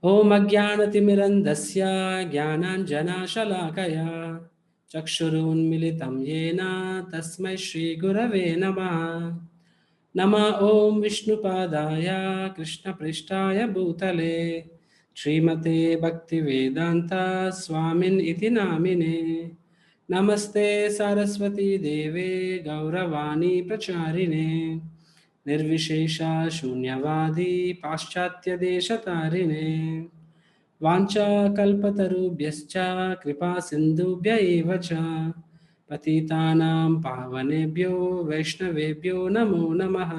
ఓం అజ్ఞానతిమిరంధస్య జ్ఞానాంజనాశలాకయా చక్షురున్మిలితం येन తస్మై శ్రీగురవే నమః. నమః ఓం విష్ణుపాదాయ కృష్ణపృష్ఠాయ భూతలే శ్రీమతే భక్తివేదాంత స్వామిన్ ఇతి నామినే. నమస్తే సరస్వతీ దేవే గౌరవాణి ప్రచారిణే నిర్విశేష శూన్యవాది పాశ్చాత్య దేశతారిణే వాంఛాకల్పతరుభ్యశ్చ కృపా సింధుభ్య ఏవ చ పతితానాం పావనేభ్యో వైష్ణవేభ్యో నమో నమః.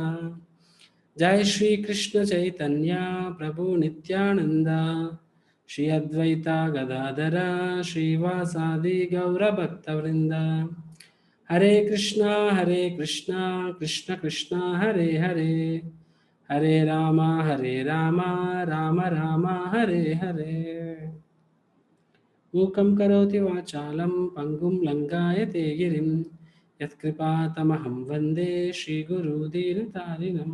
జై శ్రీ కృష్ణ చైతన్య ప్రభు నిత్యానంద శ్రీ అద్వైత గదాధర శ్రీవాసాది గౌరభక్తవృంద. హరే కృష్ణ కృష్ణ కృష్ణ హరే హరే హరే రామ రామ రామ హరే హరే. మూకం కరోతి వాచాలం పంగుం లంఘాయతే గిరిం యత్కృపాతమహం వందే శ్రీగురు దీనతారిణం.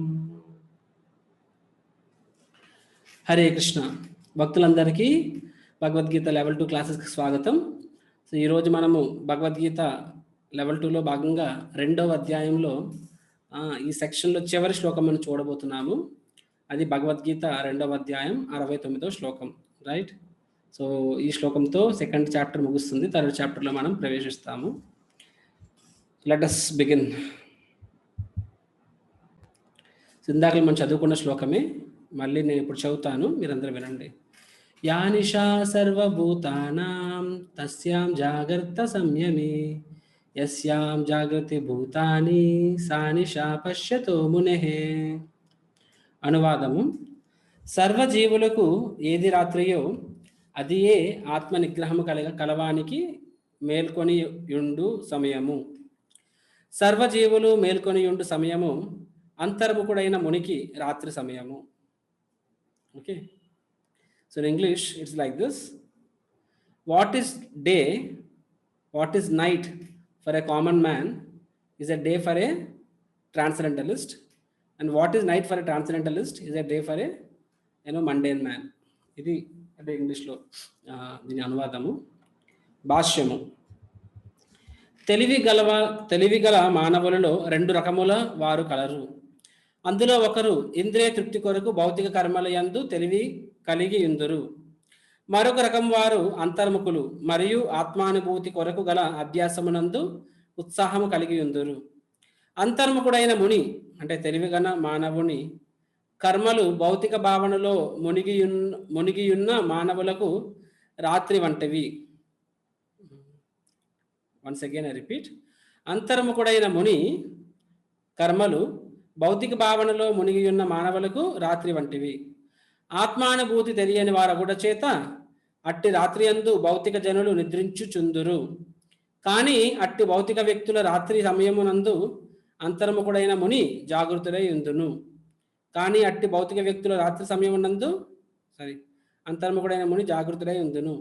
హరే కృష్ణ. భక్తులందరికీ భగవద్గీత లెవెల్ 2 క్లాసెస్కి స్వాగతం. సో ఈరోజు మనము భగవద్గీత లెవెల్ 2లో భాగంగా 2వ అధ్యాయంలో ఈ సెక్షన్లో చివరి శ్లోకం మనం చూడబోతున్నాము. అది భగవద్గీత 2వ అధ్యాయం 69వ శ్లోకం, రైట్? సో ఈ శ్లోకంతో సెకండ్ చాప్టర్ ముగుస్తుంది. థర్డ్ చాప్టర్లో మనం ప్రవేశిస్తాము. Let us begin. ఇందాక మనం చదువుకున్న శ్లోకమే మళ్ళీ నేను ఇప్పుడు చదువుతాను, మీరందరూ వినండి. యా నిశా సర్వభూతానాం తస్యాం జాగ్రత్త సంయమి యస్యాం జాగృతి భూతాని సా నిశా పశ్యతో మునేః. అనువాదము: సర్వజీవులకు ఏది రాత్రియో అది ఏ ఆత్మ నిగ్రహము కలవానికి మేల్కొని యుండు సమయము. సర్వజీవులు మేల్కొని యుండు సమయము అంతర్ముఖుడైన మునికి రాత్రి సమయము. Okay, so in English it's like this: what is day, what is night for a common man is a day for a transcendentalist, and what is night for a transcendentalist is a day for a mundane man. ఇది అంటే ఇంగ్లీష్లో దీని అనువాదము. భాష్యము: తెలివిగల మానవులలో 2 రకముల వారు colour. అందులో ఒకరు ఇంద్రియ తృప్తి కొరకు భౌతిక కర్మల యందు తెలివి కలిగి ఉందురు. మరొక రకం వారు అంతర్ముఖులు మరియు ఆత్మానుభూతి కొరకు గల అభ్యాసమునందు ఉత్సాహము కలిగి ఉందురు. అంతర్ముఖుడైన ముని అంటే తెలివిగల మానవుని కర్మలు భౌతిక భావనలో మునిగియున్న మానవులకు రాత్రి వంటివి. వన్స్ అగైన్ ఐ రిపీట్: అంతర్ముఖుడైన ముని కర్మలు భౌతిక భావనలో మునిగియున్న మానవులకు రాత్రి వంటివి. ఆత్మానుభూతి తెలియని వారగుడ చేత అట్టి రాత్రి యందు భౌతిక జనులు నిద్రించుచుందురు. కానీ అట్టి భౌతిక వ్యక్తుల రాత్రి సమయమునందు అంతర్ముఖుడైన ముని జాగృతుడై ఉందును. కానీ అట్టి భౌతిక వ్యక్తుల రాత్రి సమయమునందు అంతర్ముఖుడైన ముని జాగృతుడై ఉందును.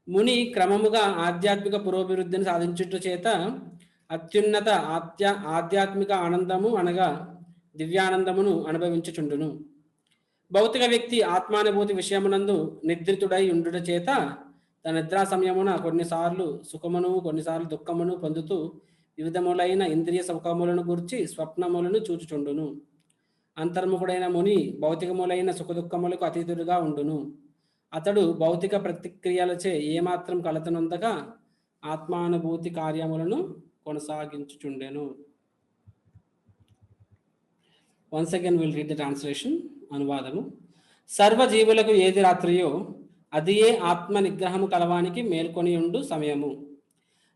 ముని క్రమముగా ఆధ్యాత్మిక పురోభివృద్ధిని సాధించుట చేత అత్యున్నత ఆధ్యాత్మిక ఆనందము అనగా దివ్యానందమును అనుభవించుచుండును. భౌతిక వ్యక్తి ఆత్మానుభూతి విషయమునందు నిద్రితుడై ఉండుట చేత తన నిద్రా సమయమున కొన్నిసార్లు సుఖమును కొన్నిసార్లు దుఃఖమును పొందుతూ వివిధములైన ఇంద్రియ సుఖములను గురించి స్వప్నములను చూచుచుండును. అంతర్ముఖుడైన ముని భౌతికములైన సుఖదుఖములకు అతీతుడుగా ఉండును. అతడు భౌతిక ప్రతిక్రియలచే ఏమాత్రం కలతనొందగా ఆత్మానుభూతి కార్యములను కొనసాగించుచుండెను. Once again we'll read the translation. అనువాదము: సర్వజీవులకు ఏది రాత్రియో అది ఏ ఆత్మ నిగ్రహము కలవానికి మేల్కొని ఉండు సమయము.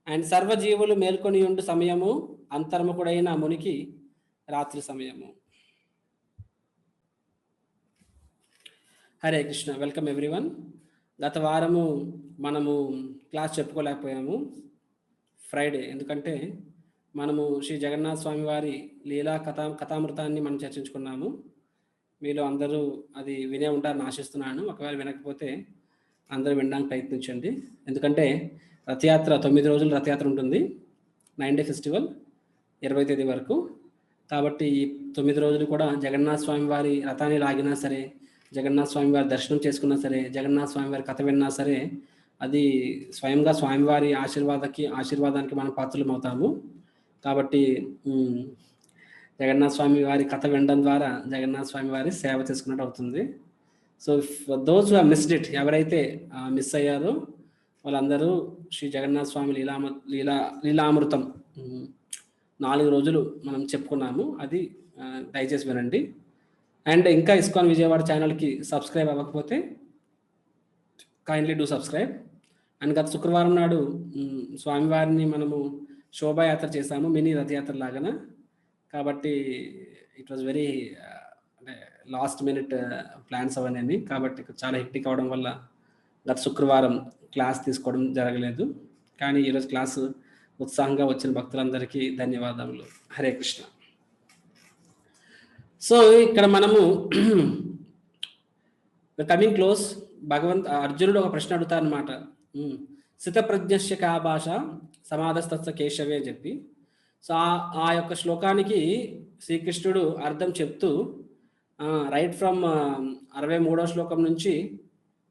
అండ్ సర్వజీవులు మేల్కొని ఉండు సమయము అంతర్ముఖుడైన మునికి రాత్రి సమయము. హరే కృష్ణ. Welcome everyone. గత వారము మనము క్లాస్ చెప్పుకోలేకపోయాము ఫ్రైడే, ఎందుకంటే మనము శ్రీ జగన్నాథ స్వామి వారి లీలా కథామృతాన్ని మనం చర్చించుకున్నాము. మీలో అందరూ అది వినే ఉంటారని ఆశిస్తున్నాను. ఒకవేళ వినకపోతే అందరూ వినడానికి ప్రయత్నించండి. ఎందుకంటే రథయాత్ర 9 రోజులు రథయాత్ర ఉంటుంది, 9-day ఫెస్టివల్ 20వ తేదీ వరకు. కాబట్టి ఈ 9 రోజులు కూడా జగన్నాథ స్వామి వారి రథాన్ని లాగినా సరే, జగన్నాథ స్వామి వారి దర్శనం చేసుకున్నా సరే, జగన్నాథ స్వామి వారి కథ విన్నా సరే, అది స్వయంగా స్వామివారి ఆశీర్వాదానికి మనం పాత్రలం అవుతాము. కాబట్టి జగన్నాథ స్వామి వారి కథ వినడం ద్వారా జగన్నాథ స్వామి వారి సేవ చేసుకున్నట్టు అవుతుంది. So those who have missed it, ఎవరైతే మిస్ అయ్యారో వాళ్ళందరూ శ్రీ జగన్నాథ స్వామి లీలామృతం 4 రోజులు మనం చెప్పుకున్నాము, అది దయచేసి వినండి. అండ్ ఇంకా ఇస్కాన్ విజయవాడ ఛానల్కి సబ్స్క్రైబ్ అవ్వకపోతే కైండ్లీ డూ సబ్స్క్రైబ్. అండ్ గత శుక్రవారం నాడు స్వామివారిని మనము శోభాయాత్ర చేశాము, మినీ రథయాత్ర లాగాన. కాబట్టి ఇట్ వాజ్ వెరీ అంటే లాస్ట్ మినిట్ ప్లాన్స్ అవన్నీ, కాబట్టి చాలా హెక్టిక్ అవడం వల్ల గత శుక్రవారం క్లాస్ తీసుకోవడం జరగలేదు. కానీ ఈరోజు క్లాసు ఉత్సాహంగా వచ్చిన భక్తులందరికీ ధన్యవాదములు. హరే కృష్ణ. సో ఇక్కడ మనము కమింగ్ క్లోజ్. అర్జునుడు ఒక ప్రశ్న అడుగుతారనమాట, స్థితప్రజ్ఞస్య కా భాష సమాధస్తస్య కేశవే అని చెప్పి. సో ఆ యొక్క శ్లోకానికి శ్రీకృష్ణుడు అర్థం చెప్తూ రైట్ ఫ్రమ్ 63వ శ్లోకం నుంచి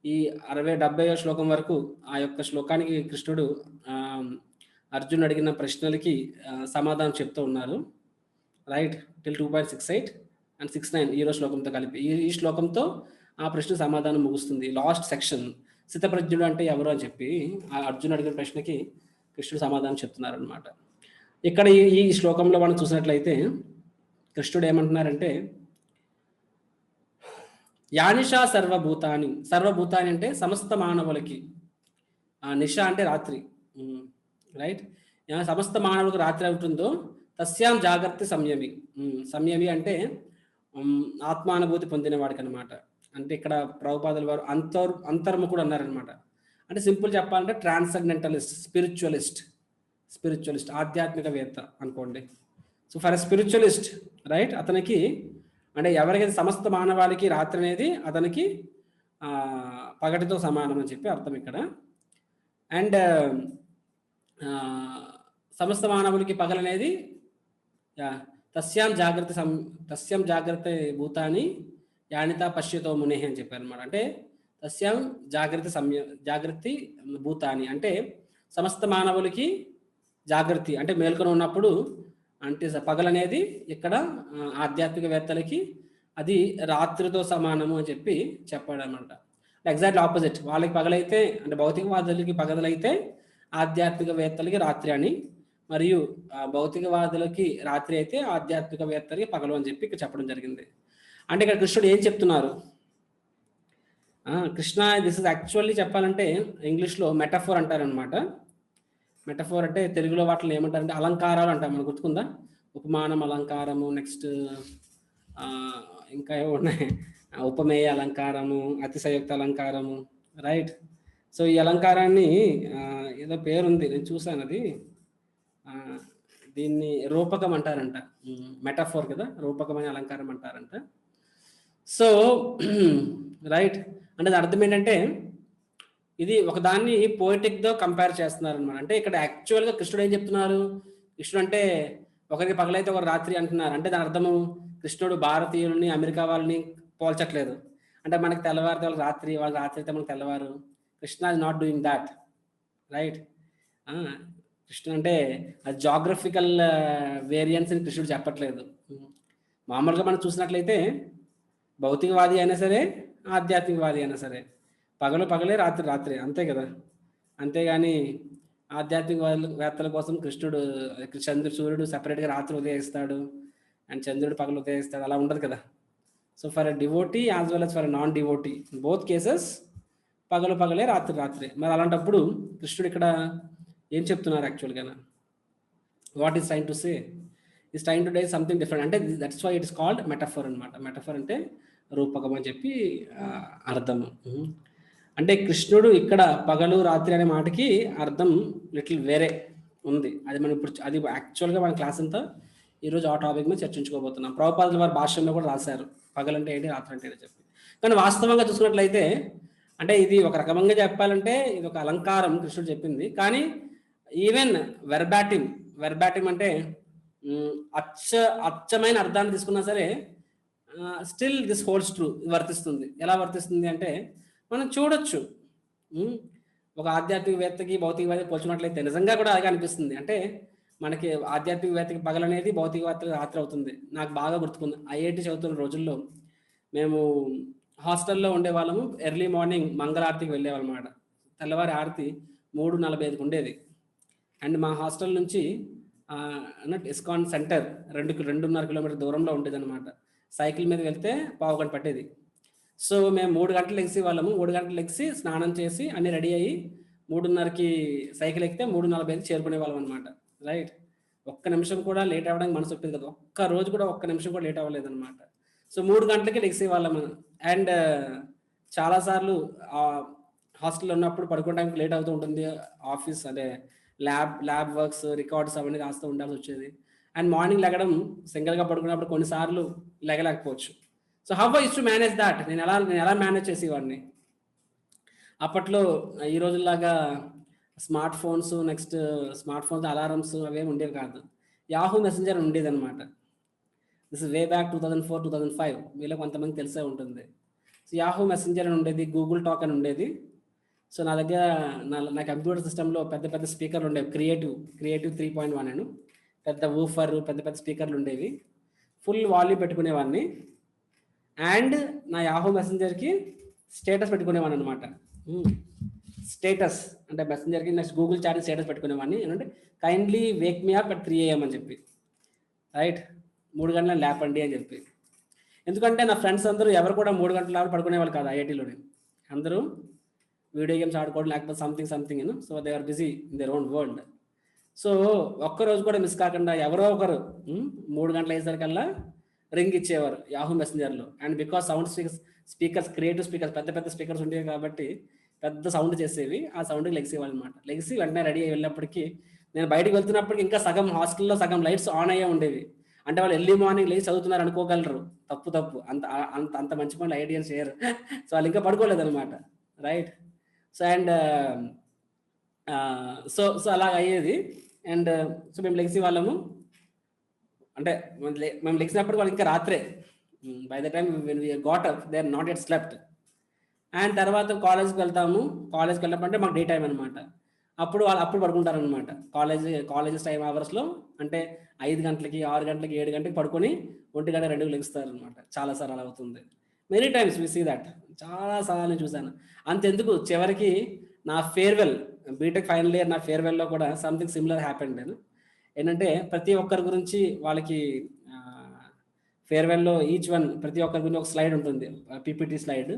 ఈ 70వ శ్లోకం వరకు ఆ యొక్క శ్లోకానికి కృష్ణుడు అర్జునుడు అడిగిన ప్రశ్నలకి సమాధానం చెప్తూ ఉన్నారు. రైట్ టిల్ 2.68 అండ్ 69 ఈరో శ్లోకంతో కలిపి ఈ శ్లోకంతో ఆ ప్రశ్న సమాధానం ముగుస్తుంది. లాస్ట్ సెక్షన్ స్థితప్రజ్ఞుడు అంటే ఎవరు అని చెప్పి ఆ అర్జునుడు అడిగిన ప్రశ్నకి కృష్ణుడు సమాధానం చెప్తున్నారు అనమాట. ఇక్కడ ఈ శ్లోకంలో మనం చూసినట్లయితే కృష్ణుడు ఏమంటున్నారంటే, యానిషా సర్వభూతాని, సర్వభూతాని అంటే సమస్త మానవులకి, నిష అంటే రాత్రి, రైట్, సమస్త మానవులకు రాత్రి అవుతుందో తస్యాం జాగ్రత్త సంయమి. సంయమి అంటే ఆత్మానుభూతి పొందినవాడికి అనమాట. అంటే ఇక్కడ ప్రభుపాదుల వారు అంతర్ముఖుడు అన్నారనమాట. అంటే సింపుల్ చెప్పాలంటే ట్రాన్సెండెంటలిస్ట్, స్పిరిచువలిస్ట్ ఆధ్యాత్మికవేత్త అనుకోండి. So for a spiritualist, right, అతనికి అంటే ఎవరికైతే సమస్త మానవాళికి రాత్రి అనేది అతనికి పగటితో సమానం అని చెప్పి అర్థం ఇక్కడ. అండ్ సమస్త మానవులకి పగలనేది తస్యాం జాగ్రత్త భూతాన్ని యానిత పశ్యతో మునే అని చెప్పారు అనమాట. అంటే తస్యాం జాగ్రత్త భూతాన్ని అంటే సమస్త మానవులకి జాగృతి అంటే మేల్కొని ఉన్నప్పుడు, అంటే పగలనేది ఇక్కడ ఆధ్యాత్మికవేత్తలకి అది రాత్రితో సమానము అని చెప్పి చెప్పాడు అనమాట. ఎగ్జాక్ట్లీ ఆపోజిట్, వాళ్ళకి పగలైతే అంటే భౌతికవాదులకి పగలైతే ఆధ్యాత్మికవేత్తలకి రాత్రి అని, మరియు భౌతికవాదులకి రాత్రి అయితే ఆధ్యాత్మికవేత్తలకి పగలు అని చెప్పి ఇక్కడ చెప్పడం జరిగింది. అంటే ఇక్కడ కృష్ణుడు ఏం చెప్తున్నారు, కృష్ణ దిస్ ఇస్ యాక్చువల్లీ చెప్పాలంటే ఇంగ్లీష్లో మెటఫోర్ అంటారనమాట. మెటఫోర్ అంటే తెలుగులో వాటిని ఏమంటారంటే అలంకారాలు అంటారు, మనకు గుర్తుకుందా, ఉపమానం అలంకారము, నెక్స్ట్ ఇంకా ఏమో ఉన్నాయి, ఉపమేయ అలంకారము, అతిశయోక్త అలంకారము, రైట్. సో ఈ అలంకారాన్ని ఏదో పేరుంది, నేను చూసాను, అది దీన్ని రూపకం అంటారంట, మెటఫోర్ కదా, రూపకం అనే అలంకారం అంటారంట. సో రైట్, అంటే అర్థం ఏంటంటే ఇది ఒకదాన్ని పోయిటిక్తో కంపేర్ చేస్తున్నారు అనమాట. అంటే ఇక్కడ యాక్చువల్గా కృష్ణుడు ఏం చెప్తున్నారు, కృష్ణుడు అంటే ఒకరికి పగలైతే ఒకరు రాత్రి అంటున్నారు. అంటే దాని అర్థము కృష్ణుడు భారతీయుల్ని అమెరికా వాళ్ళని పోల్చట్లేదు. అంటే మనకి తెల్లవారితే వాళ్ళకి రాత్రి, వాళ్ళకి రాత్రి అయితే మనకు తెల్లవారు. Krishna is not doing that, right. కృష్ణుడు అంటే జాగ్రఫికల్ వేరియన్స్ అని కృష్ణుడు చెప్పట్లేదు. మామూలుగా మనం చూసినట్లయితే భౌతికవాది అయినా సరే ఆధ్యాత్మికవాది అయినా సరే పగలే, రాత్రి అంతే కదా. అంతేగాని ఆధ్యాత్మికవేత్తల కోసం కృష్ణుడు సూర్యుడు సెపరేట్గా రాత్రి ఉదయిస్తాడు అండ్ చంద్రుడు పగలు ఉదయిస్తాడు, అలా ఉండదు కదా. So for a devotee as well as for a non devotee, both cases పగలే, రాత్రి. మరి అలాంటప్పుడు కృష్ణుడు ఇక్కడ ఏం చెప్తున్నారు యాక్చువల్గా, what is trying to say, is trying to say something different. అంటే that's why it is called metaphor అనమాట. మెటఫర్ అంటే రూపకం అని చెప్పి అర్థం. అంటే కృష్ణుడు ఇక్కడ పగలు రాత్రి అనే మాటకి అర్థం లిటిల్ వేరే ఉంది. అది మనం ఇప్పుడు అది యాక్చువల్గా మన క్లాస్ అంతా ఈరోజు ఆ టాపిక్ మీద చర్చించుకోబోతున్నాం. ప్రభుపాదుల వారి భాష్యంలో కూడా రాశారు పగలంటే ఏంటి, రాత్రి అంటే ఏంటి చెప్పి. కానీ వాస్తవంగా చూసుకున్నట్లయితే అంటే ఇది ఒక రకంగా చెప్పాలంటే ఇది ఒక అలంకారం కృష్ణుడు చెప్పింది. కానీ ఈవెన్ వెర్బాటిమ్ అంటే అచ్చమైన అర్థాన్ని తీసుకున్నా సరే స్టిల్ దిస్ హోల్డ్స్ ట్రూ, వర్తిస్తుంది. ఎలా వర్తిస్తుంది అంటే మనం చూడొచ్చు. ఉమ్, ఒక ఆధ్యాత్మికవేత్తకి భౌతికవేత్తకి పోల్చుకున్నట్లయితే నిజంగా కూడా అలాగే అనిపిస్తుంది. అంటే మనకి ఆధ్యాత్మికవేత్తకి పగలనేది భౌతికవేత్తకి రాత్రి అవుతుంది. నాకు బాగా గుర్తుకుంది, ఐఐటి చదువుతున్న రోజుల్లో మేము హాస్టల్లో ఉండేవాళ్ళము. ఎర్లీ మార్నింగ్ మంగళారతికి వెళ్ళేవాళ్ళం అన్నమాట. తెల్లవారి ఆరతి 3:45కి ఉండేది. అండ్ మా హాస్టల్ నుంచి అన్నట్టు ఇస్కాన్ సెంటర్ 2.5 కిలోమీటర్ దూరంలో ఉండేదన్నమాట. సైకిల్ మీద వెళ్తే పావుగంట పట్టేది. సో మేము 3 గంటలు లెగిసి వాళ్ళము. 3 గంటలు లెగిసి స్నానం చేసి అన్ని రెడీ అయ్యి 3:30కి సైకిల్ ఎక్కితే 3:45కి చేరుకునే వాళ్ళం అనమాట. రైట్. ఒక్క నిమిషం కూడా లేట్ అవ్వడానికి మనసు ఒప్పేది కదా. ఒక్క రోజు కూడా ఒక్క నిమిషం కూడా లేట్ అవ్వలేదన్నమాట. సో 3 గంటలకి లెగిసే వాళ్ళము. అండ్ చాలాసార్లు హాస్టల్లో ఉన్నప్పుడు పడుకోవడానికి లేట్ అవుతూ ఉంటుంది. ఆఫీస్ అదే ల్యాబ్ వర్క్స్, రికార్డ్స్ అవన్నీ రాస్తూ ఉండాల్సి వచ్చేది. అండ్ మార్నింగ్ లెగడం సింగిల్గా పడుకున్నప్పుడు కొన్నిసార్లు లెగలేకపోవచ్చు. So how I use to manage that, నేను ఎలా మేనేజ్ చేసేవాడిని. అప్పట్లో ఈ రోజుల్లాగా smart phones, next smart phones alarms అవేమి ఉండేవి కాదు. యాహూ మెసెంజర్ ఉండేది అనమాట. This is way back 2004-2005. మీలో కొంతమంది తెలిసే ఉంటుంది. సో యాహూ మెసెంజర్ అని ఉండేది, గూగుల్ టాక్ అని ఉండేది. సో నా దగ్గర నా కంప్యూటర్ సిస్టంలో పెద్ద పెద్ద స్పీకర్లు ఉండేవి. క్రియేటివ్ 3.1 అని పెద్ద వూఫర్, పెద్ద పెద్ద స్పీకర్లు ఉండేవి. ఫుల్ వాల్యూమ్ పెట్టుకునేవాడిని. అండ్ నా యాహూ మెసెంజర్కి స్టేటస్ పెట్టుకునేవాడిని అనమాట. స్టేటస్ అంటే మెసెంజర్కి నెక్స్ట్ గూగుల్ చాట్ స్టేటస్ పెట్టుకునేవాడిని. ఏంటంటే kindly wake me up at 3 AM అని చెప్పి, రైట్, 3 గంటల లేపండి అని చెప్పి. ఎందుకంటే నా ఫ్రెండ్స్ అందరూ ఎవరు కూడా 3 గంటల లేపి పడుకునేవాళ్ళు కాదు ఐఐటీలోనే. అందరూ వీడియో గేమ్స్ ఆడుకోవడం లేకపోతే something so they are busy in their own world. So ఒక్కరోజు కూడా మిస్ కాకుండా ఎవరో ఒకరు 3 గంటల అయ్యేసరికల్లా రింగ్ ఇచ్చేవారు యాహూ మెసెంజర్లో. And because sound speakers creative speakers, పెద్ద పెద్ద స్పీకర్స్ ఉండేవి కాబట్టి పెద్ద సౌండ్ చేసేవి. ఆ సౌండ్కి లెగిసేవాళ్ళు అనమాట. లెగిసి వెంటనే రెడీ అయ్యి వెళ్ళినప్పటికీ నేను బయటికి వెళ్తున్నప్పటికి ఇంకా హాస్టల్లో సగం లైట్స్ ఆన్ అయ్యే ఉండేవి. అంటే వాళ్ళు ఎర్లీ మార్నింగ్ లేచి చదువుతున్నారు అనుకోగలరు. తప్పు అంత అంత అంత మంచి పనులు ఐడియాలు చేయరు. సో వాళ్ళు ఇంకా పడుకోలేదు అనమాట. రైట్. సో అండ్ సో అలా అయ్యేది. అండ్ సో మేము లెగిసి వాళ్ళము, అంటే మేము లెగిసినప్పుడు వాళ్ళు ఇంకా రాత్రే. By the time when we got up they are not at slept. And తర్వాత కాలేజ్కి వెళ్తాము. కాలేజ్కి వెళ్ళినప్పుడు మాకు డే టైం అనమాట. అప్పుడు పడుకుంటారు అనమాట. కాలేజెస్ టైం అవర్స్లో అంటే 5 గంటలకి, 6 గంటలకి, 7 గంటలకి పడుకొని 1 గంట 2 లెగుస్తారు అనమాట. చాలాసార్లు అలా అవుతుంది. Many times we see that. చాలా సార్లు చూశాను. అంతెందుకు, చివరికి నా ఫేర్వెల్, బీటెక్ ఫైనల్ ఇయర్ నా ఫేర్వెల్లో కూడా సంథింగ్ సిమిలర్ హ్యాపెండ్. నేను ఏంటంటే ప్రతి ఒక్కరి గురించి వాళ్ళకి ఫేర్వెల్లో ప్రతి ఒక్కరి గురించి ఒక స్లైడ్ ఉంటుంది, పీపీటీ స్లైడ్.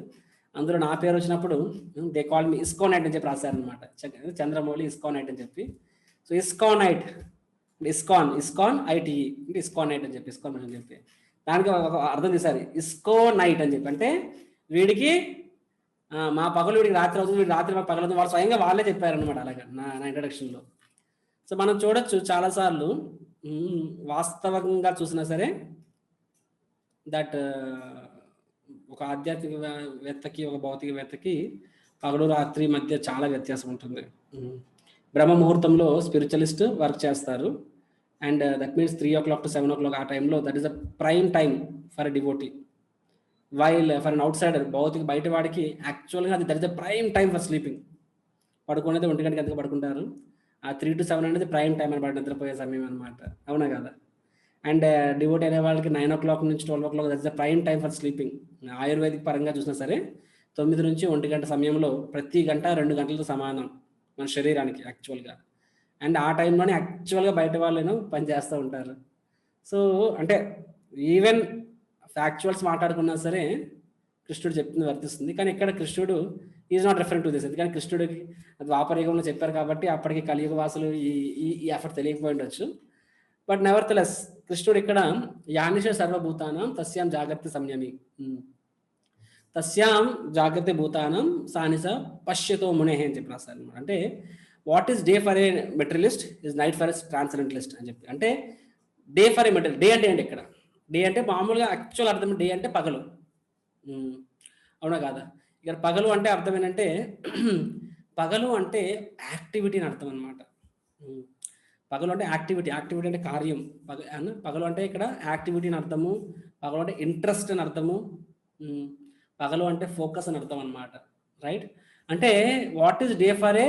అందులో నా పేరు వచ్చినప్పుడు దే కాల్ మీ ఇస్కానైట్ అని చెప్పి రాశారనమాట. చంద్రమౌళి ఇస్కానైట్ అని చెప్పి. సో ఇస్కానైట్, ఇస్కాన్ ఐటీఈ అంటే ఇస్కానైట్ అని చెప్పి, ఇస్కాన్ అని చెప్పి దానికి ఒక అర్థం చేశారు, ఇస్కోనైట్ అని చెప్పి. అంటే వీడికి మా పగలు వీడికి రాత్రి అవుతుంది, వీడి రాత్రి మా పగలవుతుంది. వాళ్ళు స్వయంగా వాళ్ళే చెప్పారనమాట అలాగా నా ఇంట్రడక్షన్లో. సో మనం చూడొచ్చు చాలాసార్లు వాస్తవంగా చూసినా సరే దట్ ఒక ఆధ్యాత్మికవేత్తకి, ఒక భౌతికవేత్తకి పగలు రాత్రి మధ్య చాలా వ్యత్యాసం ఉంటుంది. బ్రహ్మ ముహూర్తంలో స్పిరిచువలిస్ట్ వర్క్ చేస్తారు. And that means 3 o'clock to 7 o'clock ఆ టైంలో that is the prime time for a devotee. While for an outsider, బయట వాడికి యాక్చువల్గా అది that is the prime time for sleeping. పడుకునేది 1 గంటకి ఎంతగా పడుకుంటారు. ఆ 3 to 7 అనేది ప్రైమ్ టైం అనమాట, నిద్రపోయే సమయం అనమాట. అవునా కదా. అండ్ డివోటీ అనే వాళ్ళకి 9 o'clock నుంచి 12 o'clock that is the prime time for sleeping. Ayurvedic పరంగా చూసినా సరే 9 నుంచి 1 గంట సమయంలో ప్రతి గంట 2 గంటలతో సమానం మన శరీరానికి యాక్చువల్గా. అండ్ ఆ టైంలోనే యాక్చువల్గా బయట వాళ్ళు పనిచేస్తూ ఉంటారు. సో అంటే ఈవెన్ ఫ్యాక్చువల్స్ మాట్లాడుకున్నా సరే కృష్ణుడు చెప్తుంది వర్తిస్తుంది. కానీ ఇక్కడ కృష్ణుడు is not referring to this. ఎందుకంటే కృష్ణుడికి ద్వాపరయుగంలో చెప్పారు కాబట్టి అప్పటికి కలియుగ వాసులు ఈ ఎఫర్ట్ తెలియకపోయి ఉండొచ్చు. బట్ నెవర్తలెస్ కృష్ణుడు ఇక్కడ యానిష సర్వభూతానం తస్యాం జాగ్రత్త సంయమి, తస్యాం జాగ్రత్త భూతానం సానిస పశ్యతో మునే అని చెప్పి రాస్తారు అనమాట. అంటే what is day for a materialist is night for a transcendentalist అని చెప్పి. అంటే day for a material, day అంటే ఏంటి ఇక్కడ, డే అంటే మామూలుగా యాక్చువల్ అర్థం డే అంటే పగలు. అవునా కాదా. ఇక్కడ పగలు అంటే అర్థం ఏంటంటే పగలు అంటే యాక్టివిటీ అని అర్థం అనమాట. పగలు అంటే యాక్టివిటీ, యాక్టివిటీ అంటే కార్యం. పగలు అంటే ఇక్కడ యాక్టివిటీ అని అర్థము, పగలు అంటే ఇంట్రెస్ట్ అని అర్థము, పగలు అంటే ఫోకస్ అని అర్థం అనమాట. రైట్? అంటే what is day for a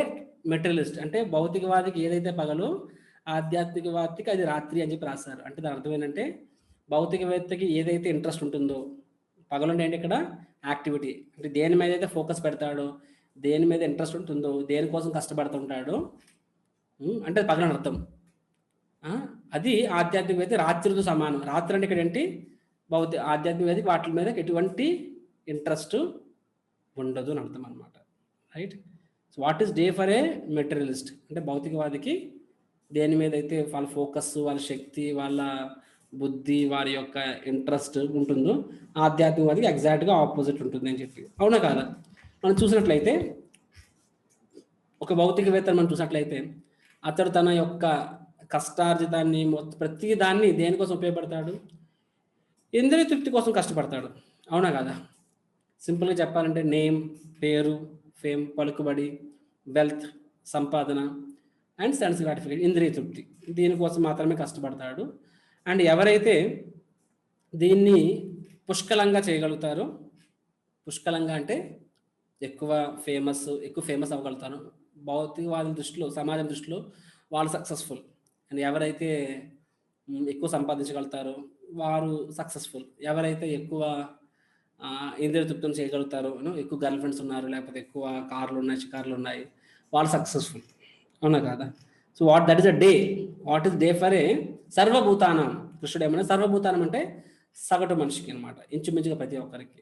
materialist అంటే భౌతికవాదికి ఏదైతే పగలు, ఆధ్యాత్మికవాదికి అది రాత్రి అని చెప్పి రాశారు. అంటే దాని అర్థం ఏంటంటే భౌతికవేత్తకి ఏదైతే ఇంట్రెస్ట్ ఉంటుందో, పగలు అంటే ఏంటి ఇక్కడ యాక్టివిటీ, అంటే దేని మీద అయితే ఫోకస్ పెడతాడో, దేని మీద ఇంట్రెస్ట్ ఉంటుందో, దేనికోసం కష్టపడుతుంటాడో అంటే పగలు అని అర్థం. అది ఆధ్యాత్మికవేత్త రాత్రితో సమానం. రాత్రి అంటే ఇక్కడ ఏంటి ఆధ్యాత్మికవేత్తకి వాటి మీద ఎటువంటి ఇంట్రెస్ట్ ఉండదు అని అర్థం అనమాట. Right? So what is day for a materialist అంటే భౌతికవాదికి దేని మీద అయితే వాళ్ళ ఫోకస్, వాళ్ళ శక్తి, వాళ్ళ బుద్ధి, వారి యొక్క ఇంట్రెస్ట్ ఉంటుందో ఆధ్యాత్మికవాదికి ఎగ్జాక్ట్గా ఆపోజిట్ ఉంటుంది అని చెప్పి. అవునా కాదా? మనం చూసినట్లయితే ఒక భౌతికవేత్తను మనం చూసినట్లయితే అతడు తన యొక్క కష్టార్జితాన్ని మొత్తం ప్రతి దాన్ని దేనికోసం ఉపయోగపడతాడు? ఇంద్రియ తృప్తి కోసం కష్టపడతాడు. అవునా కదా? సింపుల్గా చెప్పాలంటే నేమ్, పేరు, ఫేమ్, పలుకుబడి, వెల్త్, సంపాదన అండ్ సెన్స్ గ్రాటిఫికేషన్, ఇంద్రియ తృప్తి, దీనికోసం మాత్రమే కష్టపడతాడు. అండ్ ఎవరైతే దీన్ని పుష్కలంగా చేయగలుగుతారో, పుష్కలంగా అంటే ఎక్కువ ఫేమస్ అవ్వగలుగుతారు భౌతికవాదుల దృష్టిలో, సమాజం దృష్టిలో వాళ్ళు సక్సెస్ఫుల్. అండ్ ఎవరైతే ఎక్కువ సంపాదించగలుగుతారో వారు సక్సెస్ఫుల్. ఎవరైతే ఎక్కువ ఇంద్రియ తృప్తిని చేయగలుగుతారో, ఎక్కువ గర్ల్ ఫ్రెండ్స్ ఉన్నారు, లేకపోతే ఎక్కువ కార్లు ఉన్నాయి, షికార్లు ఉన్నాయి, వాళ్ళు సక్సెస్ఫుల్. అవునా కాదా? So that is a day. What is day for a సర్వభూతానం? కృష్ణుడు ఏమన్నా సర్వభూతానం అంటే సగటు మనిషికి అనమాట, ఇంచుమించుగా ప్రతి ఒక్కరికి.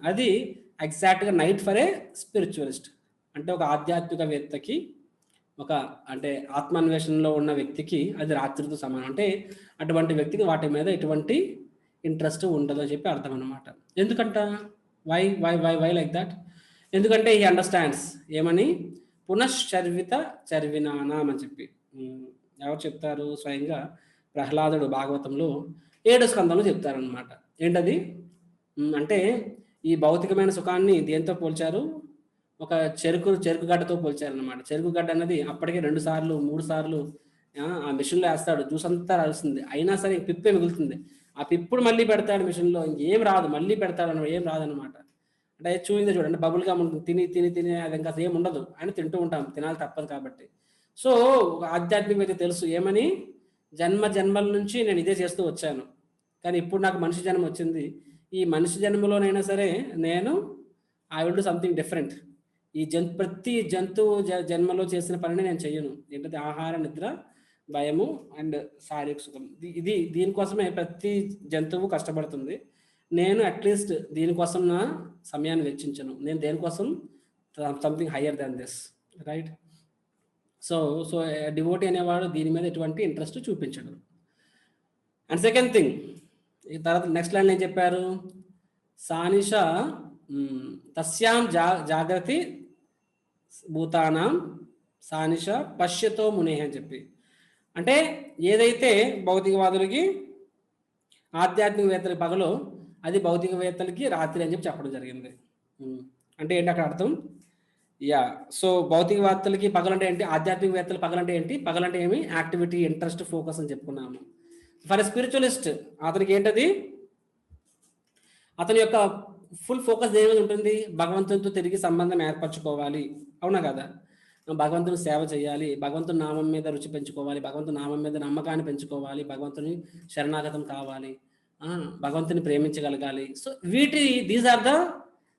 అది ఎగ్జాక్ట్గా నైట్ ఫర్ ఏ స్పిరిచువలిస్ట్ అంటే ఒక ఆధ్యాత్మికవేత్తకి, ఒక అంటే ఆత్మాన్వేషణలో ఉన్న వ్యక్తికి అది రాత్రితో సమానం. అంటే అటువంటి వ్యక్తికి వాటి మీద ఎటువంటి ఇంట్రెస్ట్ ఉండదు అని చెప్పి అర్థం అనమాట. ఎందుకంట why why why why like that? ఎందుకంటే ఈ అండర్స్టాండ్స్ ఏమని పునశ్చర్విత చర్వినానాం అని చెప్పి. ఎవరు చెప్తారు? స్వయంగా ప్రహ్లాదుడు భాగవతంలో 7వ స్కందంలో చెప్తారనమాట. ఏంటది అంటే ఈ భౌతికమైన సుఖాన్ని దేంతో పోల్చారు? ఒక చెరుకు గడ్డతో పోల్చారనమాట. చెరుకు గడ్డ అన్నది అప్పటికే 2 సార్లు 3 సార్లు ఆ మిషన్లో వేస్తాడు, జ్యూస్ అంతా రాల్సింది, అయినా సరే పిప్పే మిగులుతుంది. ఆ పిప్పుడు మళ్ళీ పెడతాడు మిషన్లో, ఇంకేం రాదు, మళ్ళీ పెడతాడు అనమాట, ఏం రాదనమాట. అంటే చూయింది చూడండి, బబుల్గా మనం తిని తిని తిని అది ఇంకా ఏం ఉండదు అని తింటూ ఉంటాం, తినాలి తప్పదు కాబట్టి. సో ఆధ్యాత్మికత తెలుసు ఏమని, జన్మల నుంచి నేను ఇదే చేస్తూ వచ్చాను, కానీ ఇప్పుడు నాకు మనిషి జన్మ వచ్చింది. ఈ మనిషి జన్మలోనైనా సరే నేను I will do something different. ఈ ప్రతి జంతువు జన్మలో చేసిన పనిని నేను చెయ్యను. ఏంటంటే ఆహార, నిద్ర, భయము అండ్ శారీరక సుఖం, దీనికోసమే ప్రతి జంతువు కష్టపడుతుంది. నేను అట్లీస్ట్ దీనికోసం నా సమయాన్ని వెచ్చించను. నేను దేనికోసం something higher than this. Right? So devotee అనేవాడు దీని మీద ఎటువంటి ఇంట్రెస్ట్ చూపించడు. అండ్ సెకండ్ థింగ్, తర్వాత నెక్స్ట్ లైన్ ఏం చెప్పారు? సానిష తస్యాం జాగ్రత్త భూతానాం సానిష పశ్యతో మునే అని చెప్పి. అంటే ఏదైతే భౌతికవాదులకి ఆధ్యాత్మికవేత్తలకి పగలో, అది భౌతికవేత్తలకి రాత్రి అని చెప్పి చెప్పడం జరిగింది. అంటే ఏంటి అక్కడ అర్థం? సో భౌతికవేత్తలకి పగలంటే ఏంటి, ఆధ్యాత్మికవేత్తలు పగలంటే ఏంటి? పగలంటే ఏమి? యాక్టివిటీ, ఇంట్రెస్ట్, ఫోకస్ అని చెప్పుకున్నాము. ఫర్ స్పిరిచువలిస్ట్ అతనికి ఏంటది? అతని యొక్క ఫుల్ ఫోకస్ దేని మీద ఉంటుంది? భగవంతునితో తిరిగి సంబంధం ఏర్పరచుకోవాలి. అవునా కదా? భగవంతుని సేవ చేయాలి, భగవంతుని నామం మీద రుచి పెంచుకోవాలి, భగవంతుని నామం మీద నమ్మకాన్ని పెంచుకోవాలి, భగవంతుని శరణాగతం కావాలి, భగవంతుని ప్రేమించగలగాలి. So these are the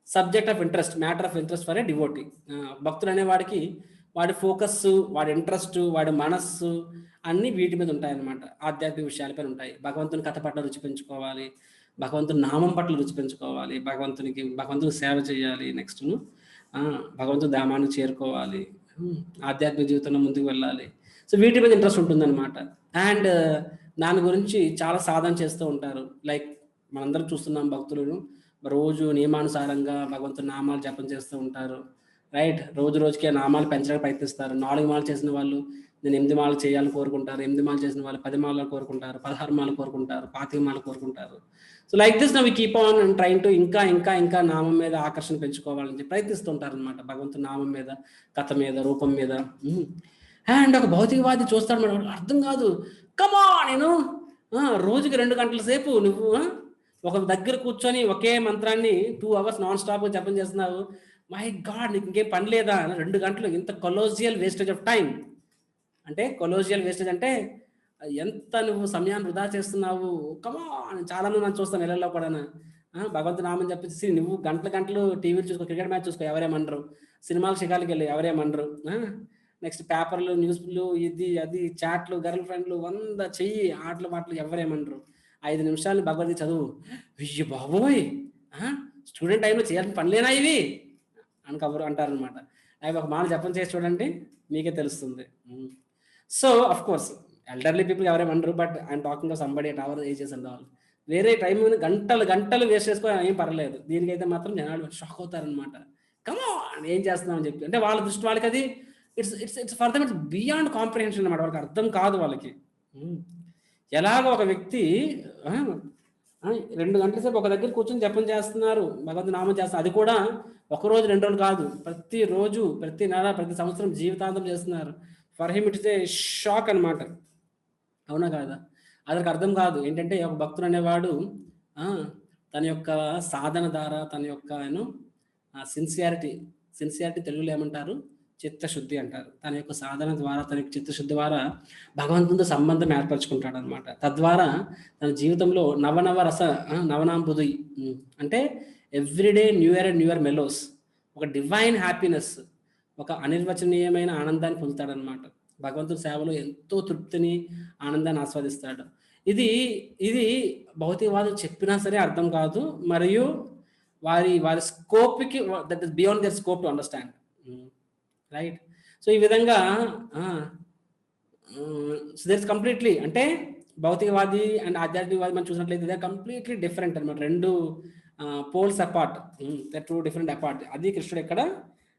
subject of interest, matter of interest for a devotee. భక్తుడు అనేవాడికి వాడి ఫోకస్, వాడి ఇంట్రెస్ట్, వాడి మనస్సు అన్నీ వీటి మీద ఉంటాయన్నమాట. ఆధ్యాత్మిక విషయాలపైన ఉంటాయి. భగవంతుని కథ పట్ల రుచి పెంచుకోవాలి, భగవంతుని నామం పట్ల రుచి పెంచుకోవాలి, భగవంతుని సేవ చేయాలి, నెక్స్ట్ భగవంతుని ధామాన్ని చేరుకోవాలి, ఆధ్యాత్మిక జీవితంలో ముందుకు వెళ్ళాలి. సో వీటి మీద ఇంట్రెస్ట్ ఉంటుందన్నమాట. అండ్ దాని గురించి చాలా సాధన చేస్తూ ఉంటారు. లైక్ మనందరం చూస్తున్నాం, భక్తులను రోజు నియమానుసారంగా భగవంతుని నామాలు జపం చేస్తూ ఉంటారు. రైట్? రోజుకి నామాలు పెంచడానికి ప్రయత్నిస్తారు. 4 మాలు చేసిన వాళ్ళు నేను 8 మాలు చేయాలని కోరుకుంటారు, 8 మాలు చేసిన వాళ్ళు 10 మాలు కోరుకుంటారు, 16 మాలు కోరుకుంటారు, 25 మాలు కోరుకుంటారు. So like this now we keep on and train to ఇంకా నామం మీద ఆకర్షణ పెంచుకోవాలని చెప్పి ప్రయత్నిస్తూ ఉంటారు అనమాట. భగవంతుని నామం మీద, కథ మీద, రూపం మీద. అండ్ ఒక భౌతికవాది చూస్తాడు మేడం, అర్థం కాదు. కమా నేను రోజుకి 2 గంటల సేపు నువ్వు ఒక దగ్గర కూర్చొని ఒకే మంత్రాన్ని 2 అవర్స్ నాన్ స్టాప్ జపం చేస్తున్నావు. మై గాడ్, నీకు ఇంకేం పని లేదా? 2 గంటలు, ఇంత కొలోజియల్ వేస్టేజ్ ఆఫ్ టైం. అంటే కొలోజియల్ వేస్టేజ్ అంటే ఎంత నువ్వు సమయాన్ని వృధా చేస్తున్నావు. కమా చాలా మంది మనం చూస్తాం నెలల్లో కూడా. భగవంతు నామని చెప్పేసి నువ్వు గంటలు గంటలు టీవీలు చూసుకో, క్రికెట్ మ్యాచ్ చూసుకో, ఎవరేమనరు. సినిమాలు షికాలకి వెళ్ళి ఎవరేమనరు. నెక్స్ట్ పేపర్లు, న్యూస్లు, ఇది అది చాట్లు, గర్ల్ ఫ్రెండ్లు, 100 చెయ్యి ఆటలు మాటలు, ఎవరేమనరు. 5 నిమిషాలు భగవద్గీత చదువు, అయ్యో బాబోయ్ స్టూడెంట్ టైంలో చేయాల్సిన పనులేనా ఇవి అని కబురు అంటారనమాట. అవి ఒక మాట జపం చేసి చూడండి, మీకే తెలుస్తుంది. So of course elderly people ఎవరేమనరు, but I'm talking of somebody at our ages and all. వేరే టైం గంటలు గంటలు వేస్ట్ చేసుకో ఏం పర్లేదు, దీనికైతే మాత్రం జనాలు షాక్ అవుతారనమాట. కమాన్ ఏం చేస్తున్నామని చెప్పి. అంటే వాళ్ళ దృష్టి వాళ్ళకి అది it's for them, it's beyond comprehension అనమాట. వాళ్ళకి అర్థం కాదు వాళ్ళకి. ఎలాగో ఒక వ్యక్తి 2 గంటల సేపు ఒక దగ్గర కూర్చొని జపం చేస్తున్నారు, భగవంతు నామం చేస్తున్నారు. అది కూడా ఒక రోజు 2 రోజులు కాదు, ప్రతిరోజు, ప్రతి నెల, ప్రతి సంవత్సరం జీవితాంతం చేస్తున్నారు. For him it's a shock అనమాట. అవునా కాదా? అతనికి అర్థం కాదు ఏంటంటే ఒక భక్తుడు అనేవాడు తన యొక్క సాధన ద్వారా, తన యొక్క సిన్సియారిటీ తెలుగులో ఏమంటారు, చిత్తశుద్ధి అంటారు. తన యొక్క సాధన ద్వారా, తన యొక్క చిత్తశుద్ధి ద్వారా భగవంతునితో సంబంధం ఏర్పరచుకుంటాడు అనమాట. తద్వారా తన జీవితంలో నవనాంబుది అంటే everyday new year and new year mallows, ఒక డివైన్ హ్యాపీనెస్, ఒక అనిర్వచనీయమైన ఆనందాన్ని పొందుతాడనమాట. భగవంతుడి సేవలో ఎంతో తృప్తిని, ఆనందాన్ని ఆస్వాదిస్తాడు. ఇది భౌతికవాదులు చెప్పినా సరే అర్థం కాదు, మరియు వారి స్కోప్కి, that is beyond their scope to understand, right? So ఈ విధంగా దట్స్ కంప్లీట్లీ, అంటే భౌతికవాది అండ్ ఆధ్యాత్మికవాది మనం చూసినట్లయితే దే కంప్లీట్లీ డిఫరెంట్ అనమాట. 2 poles apart, they 2 different apart. అది కృష్ణుడు ఇక్కడ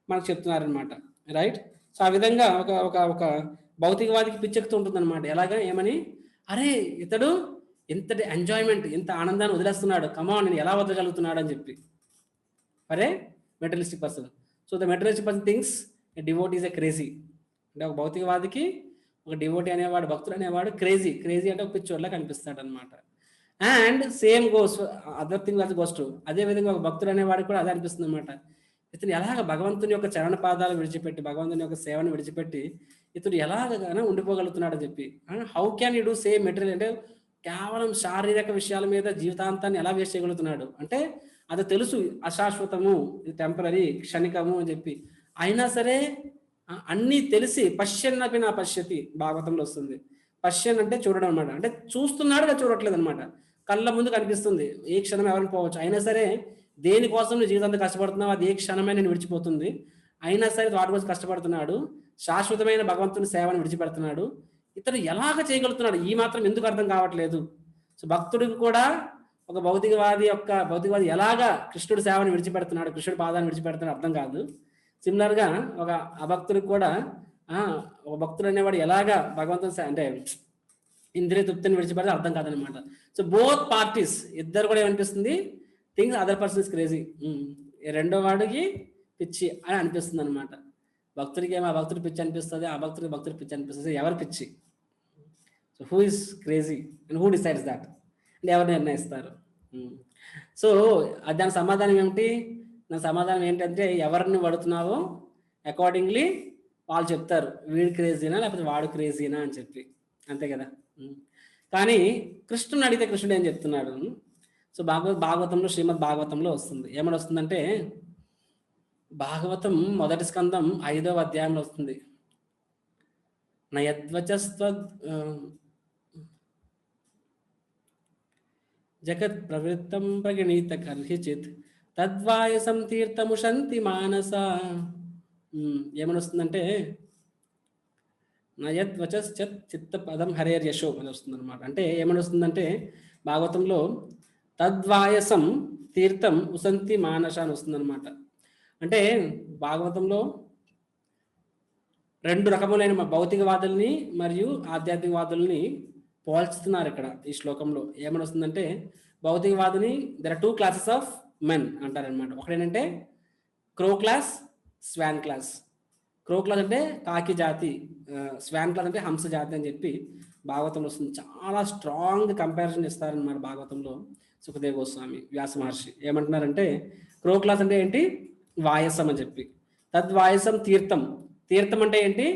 మనకు చెప్తున్నారనమాట, రైట్? సో ఆ విధంగా ఒక భౌతికవాదికి పిచ్చెక్కుతూ ఉంటుంది అనమాట. ఎలాగా, ఏమని, అరే ఇతడు ఎంతటి ఎంజాయ్మెంట్, ఎంత ఆనందాన్ని వదిలేస్తున్నాడు, కమాన్ నేను ఎలా వదలగలుగుతున్నాడు అని చెప్పి. అరే materialistic person. So the materialistic person things devotee is a crazy. అంటే ఒక భౌతికవాదికి ఒక డివోటీ అనేవాడు, భక్తుడు అనేవాడు క్రేజీ అంటే ఒక పిచ్చోడ్లా కనిపిస్తాడు అనమాట. And same goes other thing అది గోస్ టు, అదే విధంగా ఒక భక్తుడు అనేవాడు కూడా అదే అనిపిస్తుంది అనమాట. ఇతను ఎలాగ భగవంతుని యొక్క చరణ పాదాలు విడిచిపెట్టి, భగవంతుని యొక్క సేవను విడిచిపెట్టి ఇతడు ఎలాగైనా ఉండిపోగలుగుతున్నాడు అని చెప్పి. How can you do same material, అంటే కేవలం శారీరక విషయాల మీద జీవితాంతాన్ని ఎలా వేస్ట్ చేయగలుగుతున్నాడు అంటే అది తెలుసు, అశాశ్వతము, ఇది టెంపరీ, క్షణికము అని చెప్పి. అయినా సరే అన్నీ తెలిసి పశ్యన్నపి నా పశ్యతి భాగవతంలో వస్తుంది. పశ్యన్ అంటే చూడడం అనమాట. అంటే చూస్తున్నాడుగా చూడట్లేదు అనమాట, కళ్ళ ముందు కనిపిస్తుంది, ఏ క్షణం ఎవరిని పోవచ్చు. అయినా సరే దేనికోసం నువ్వు జీవితంతో కష్టపడుతున్నావు, అది ఏ క్షణమే నేను విడిచిపోతుంది. అయినా సరే వాటి కోసం కష్టపడుతున్నాడు, శాశ్వతమైన భగవంతుని సేవను విడిచిపెడుతున్నాడు. ఇతను ఎలాగ చేయగలుగుతున్నాడు, ఈ మాత్రం ఎందుకు అర్థం కావట్లేదు. సో భక్తుడికి కూడా ఒక భౌతికవాది ఎలాగా కృష్ణుడి సేవను విడిచిపెడుతున్నాడు, కృష్ణుడి పాదాన్ని విడిచిపెడుతున్నాడు అర్థం కాదు. సిమిలర్గా ఒక అభక్తుడికి కూడా ఒక భక్తుడు అనేవాడు ఎలాగా భగవంతుని అంటే ఇంద్రియ తృప్తిని విడిచిపెడితే అర్థం కాదనమాట. సో బోత్ పార్టీస్, ఇద్దరు కూడా ఏమనిపిస్తుంది, things other person is crazy, రెండో వాడికి పిచ్చి అని అనిపిస్తుంది అనమాట. భక్తుడికి ఏమో ఆ భక్తుడి పిచ్చి అనిపిస్తుంది, ఆ భక్తుడి పిచ్చి అనిపిస్తుంది. ఎవరు పిచ్చి? So who is crazy and who decides that, అంటే ఎవరు నిర్ణయిస్తారు? సో దాని సమాధానం ఏమిటి? నా సమాధానం ఏంటంటే ఎవరిని పడుతున్నావో అకార్డింగ్లీ వాళ్ళు చెప్తారు, వీడు క్రేజీనా లేకపోతే వాడు క్రేజీనా అని చెప్పి, అంతే కదా. కానీ కృష్ణుని అడిగితే కృష్ణుడు ఏం చెప్తున్నాడు? సో భాగవతంలో, శ్రీమద్ భాగవతంలో వస్తుంది. ఏమని వస్తుందంటే, భాగవతం 1వ స్కందం 5వ అధ్యాయంలో వస్తుంది. నయద్వచస్త్వద్ జగత్ ప్రవృత్తం ప్రగణీత కర్హిచిత్ తద్వాయసం తీర్థముషంతి మానస. ఏమని వస్తుందంటే, నయద్వచశ్చత్ చిత్త పదం హరేర్ యశో అని వస్తుంది అనమాట. అంటే ఏమని వస్తుందంటే భాగవతంలో తద్వాయసం తీర్థం ఉసంతి మానస అని వస్తుంది అనమాట. అంటే భాగవతంలో 2 రకములైన భౌతికవాదుల్ని మరియు ఆధ్యాత్మికవాదుల్ని పోల్చుతున్నారు ఇక్కడ ఈ శ్లోకంలో. ఏమని వస్తుందంటే, భౌతికవాదిని there are 2 classes of men అంటారనమాట. ఒకటేంటంటే crow class, swan class. Crow class అంటే కాకి జాతి, స్వాన్ క్లాస్ అంటే హంస జాతి అని చెప్పి భాగవతంలో వస్తుంది. చాలా స్ట్రాంగ్ కంపారిజన్ ఇస్తారనమాట భాగవతంలో సుఖదేవ గోస్వామి, వ్యాస మహర్షి. ఏమంటున్నారంటే క్రో క్లాస్ అంటే ఏంటి, వాయసం అని చెప్పి. తద్వాయసం తీర్థం. తీర్థం అంటే ఏంటి,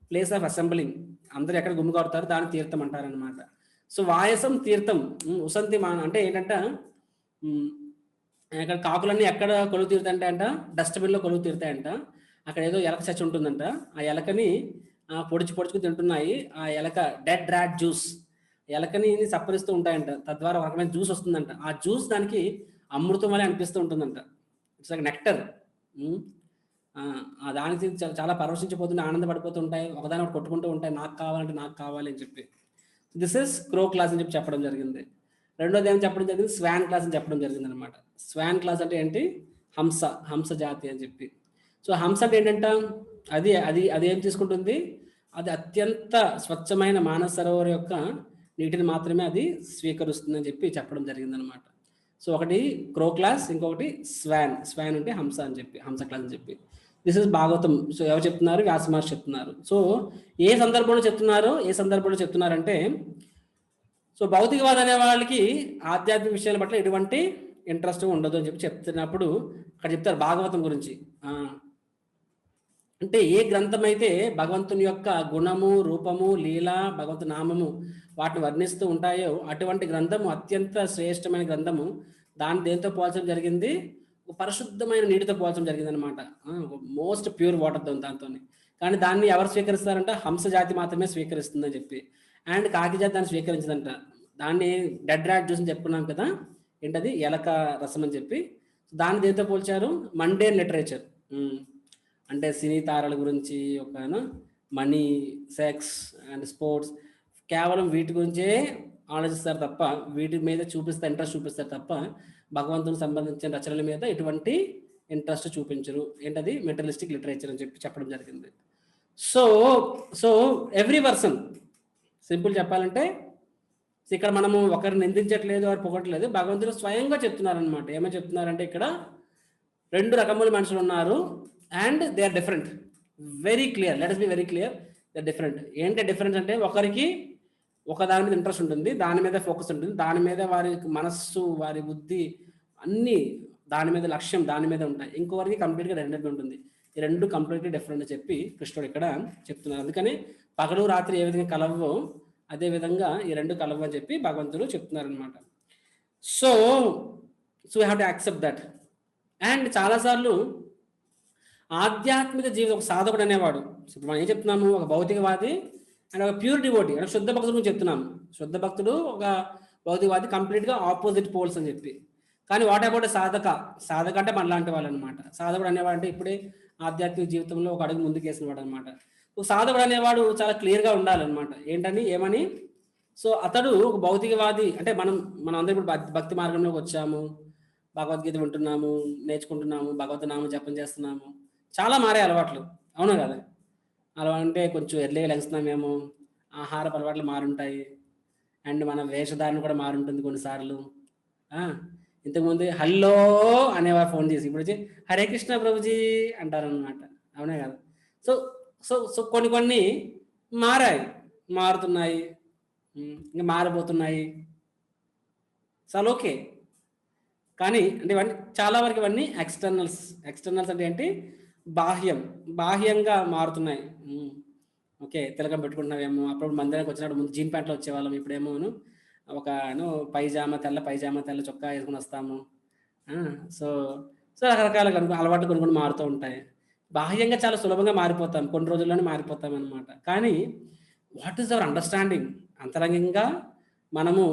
ప్లేస్ ఆఫ్ అసెంబ్లింగ్, అందరూ ఎక్కడ గుమ్మి కొడతారు దాన్ని తీర్థం అంటారనమాట. సో వాయసం తీర్థం. ఉసంతి మాన అంటే ఏంటంటే ఇక్కడ కాకులన్నీ ఎక్కడ కొలువు తీరుతాయంటే అంట, డస్ట్బిన్లో కొలువు తీరుతాయంట. అక్కడ ఏదో ఎలక చచ్చి ఉంటుందంట, ఆ ఎలకని పొడుచుకు తింటున్నాయి. ఆ ఎలక డెడ్ ర్యాట్ జ్యూస్, ఎలకని సప్పరిస్తూ ఉంటాయంట, తద్వారా ఒక రకమైన జ్యూస్ వస్తుందంట. ఆ జ్యూస్ దానికి అమృతం వల్ల అనిపిస్తూ ఉంటుందంట. It's like nectar. దానికి చాలా పరవశించిపోతుంటే ఆనందపడిపోతూ ఉంటాయి, ఒకదాని ఒకటి కొట్టుకుంటూ ఉంటాయి, నాకు కావాలంటే నాకు కావాలి అని చెప్పి. దిస్ ఇస్ క్రో క్లాస్ అని చెప్పి చెప్పడం జరిగింది. రెండోది ఏం చెప్పడం జరిగింది, స్వాన్ క్లాస్ అని చెప్పడం జరిగింది అనమాట. స్వాన్ క్లాస్ అంటే ఏంటి, హంస, హంస జాతి అని చెప్పి. సో హంస అంటే ఏంటంట, అది అది అది ఏం తీసుకుంటుంది, అది అత్యంత స్వచ్ఛమైన మానస సరోవర్ యొక్క నీటిని మాత్రమే అది స్వీకరిస్తుందని చెప్పి చెప్పడం జరిగింది అనమాట. సో ఒకటి క్రో క్లాస్, ఇంకొకటి స్వాన్. స్వాన్ అంటే హంస అని చెప్పి, హంస క్లాస్ అని చెప్పి. This is Bhagavatam. సో ఎవరు చెప్తున్నారు, వ్యాస మహర్షి చెప్తున్నారు. సో ఏ సందర్భంలో చెప్తున్నారంటే, సో భౌతికవాదం అనే వాళ్ళకి ఆధ్యాత్మిక విషయాల పట్ల ఎటువంటి ఇంట్రెస్ట్ ఉండదు అని చెప్పి చెప్తున్నప్పుడు అక్కడ చెప్తారు భాగవతం గురించి. అంటే ఏ గ్రంథం అయితే భగవంతుని యొక్క గుణము, రూపము, లీల, భగవంతు నామము వాటిని వర్ణిస్తూ ఉంటాయో అటువంటి గ్రంథము అత్యంత శ్రేష్టమైన గ్రంథము. దాన్ని దేంతో పోల్చడం జరిగింది, పరిశుద్ధమైన నీటితో పోల్చడం జరిగింది అనమాట. మోస్ట్ ప్యూర్ వాటర్ దాంతో. కానీ దాన్ని ఎవరు స్వీకరిస్తారంట, హంస జాతి మాత్రమే స్వీకరిస్తుందని చెప్పి. అండ్ కాకి జాతి దాన్ని స్వీకరించదంట. దాన్ని డెడ్ ర్యాట్ జ్యూస్ అని చెప్పుకున్నాం కదా, ఏంటది, ఎలక రసం అని చెప్పి. దాన్ని దేంతో పోల్చారు, మండేన్ లిటరేచర్, అంటే సినీ తారల గురించి, ఒక మనీ, సెక్స్ అండ్ స్పోర్ట్స్, కేవలం వీటి గురించే ఆలోచిస్తారు తప్ప, వీటి మీద ఇంట్రెస్ట్ చూపిస్తారు తప్ప భగవంతునికి సంబంధించిన రచనల మీద ఎటువంటి ఇంట్రెస్ట్ చూపించరు. ఏంటది, మెటలిస్టిక్ లిటరేచర్ అని చెప్పి చెప్పడం జరిగింది. So so every person, simple చెప్పాలంటే ఇక్కడ మనము ఒకరిని నిందించట్లేదు, వారు పొగట్లేదు, భగవంతుడు స్వయంగా చెప్తున్నారనమాట. ఏమని చెప్తున్నారంటే ఇక్కడ 2 రకముల మనుషులు ఉన్నారు and they are different. Very clear, let us be very clear, they are different. ఏంటి డిఫరెన్స్ అంటే, ఒకరికి ఒక దాని మీద ఇంట్రెస్ట్ ఉంటుంది, దాని మీద ఫోకస్ ఉంటుంది, దాని మీద వారి మనస్సు, వారి బుద్ధి అన్నీ దాని మీద, లక్ష్యం దాని మీద ఉంటాయి. ఇంకొకరికి కంప్లీట్గా రెండింటి ఉంటుంది. ఈ 2 కంప్లీట్లీ డిఫరెంట్ అని చెప్పి కృష్ణుడు ఇక్కడ చెప్తున్నారు. అందుకని పగలు రాత్రి ఏ విధంగా కలవో అదే విధంగా ఈ 2 కలవు అని చెప్పి భగవంతుడు చెప్తున్నారు అనమాట. So we have to accept that. And చాలాసార్లు ఆధ్యాత్మిక జీవితం, ఒక సాధకుడు అనేవాడు, ఇప్పుడు మనం ఏం చెప్తున్నాము, ఒక భౌతికవాది అండ్ ఒక ప్యూర్ డివోటీ అంటే శుద్ధ భక్తుడు గురించి చెప్తున్నాము. శుద్ధ భక్తుడు, ఒక భౌతికవాది, కంప్లీట్గా ఆపోజిట్ పోల్స్ అని చెప్పి. కానీ వాట్ అబౌట్ సాధక అంటే మనలాంటి వాళ్ళు అనమాట. సాధకుడు అనేవాడు అంటే ఇప్పుడే ఆధ్యాత్మిక జీవితంలో ఒక అడుగు ముందుకేసిన వాడు అనమాట. ఒక సాధకుడు అనేవాడు చాలా క్లియర్గా ఉండాలన్నమాట. ఏంటని, ఏమని, సో అతడు ఒక భౌతికవాది అంటే మనం అందరూ ఇప్పుడు భక్తి మార్గంలోకి వచ్చాము, భగవద్గీత వింటున్నాము, నేర్చుకుంటున్నాము, భగవద్నామం జపం చేస్తున్నాము, చాలా మారే అలవాట్లు, అవునా కదా. అలా అంటే కొంచెం ఎర్లీగా లెగుస్తున్నామేమో, ఆహార అలవాట్లు మారుంటాయి, అండ్ మన వేషధారణ కూడా మారుంటుంది కొన్నిసార్లు. ఇంతకుముందు హలో అనేవారు ఫోన్ చేసి, ఇప్పుడు వచ్చి హరే కృష్ణ ప్రభుజీ అంటారనమాట, అవునా కదా. సో సో సో కొన్ని మారుతున్నాయి, ఇంకా మారిపోతున్నాయి, చాలా ఓకే. కానీ అంటే ఇవన్నీ చాలా వరకు ఇవన్నీ ఎక్స్టర్నల్స్ అంటే ఏంటి, బాహ్యంగా మారుతున్నాయి. ఓకే, తిలకం పెట్టుకుంటున్నామేమో, అప్పుడు మందిరానికి వచ్చినప్పుడు ముందు జీన్ ప్యాంట్లో వచ్చేవాళ్ళం, ఇప్పుడేమో ఒక తెల్ల పైజామా తెల్ల చొక్కా వేసుకుని వస్తాము. సో రకరకాల అలవాట్లు కొన్ని మారుతూ ఉంటాయి. బాహ్యంగా చాలా సులభంగా మారిపోతాం, కొన్ని రోజుల్లోనే మారిపోతాం అనమాట. కానీ వాట్ ఈస్ అవర్ అండర్స్టాండింగ్, అంతరంగంగా మనము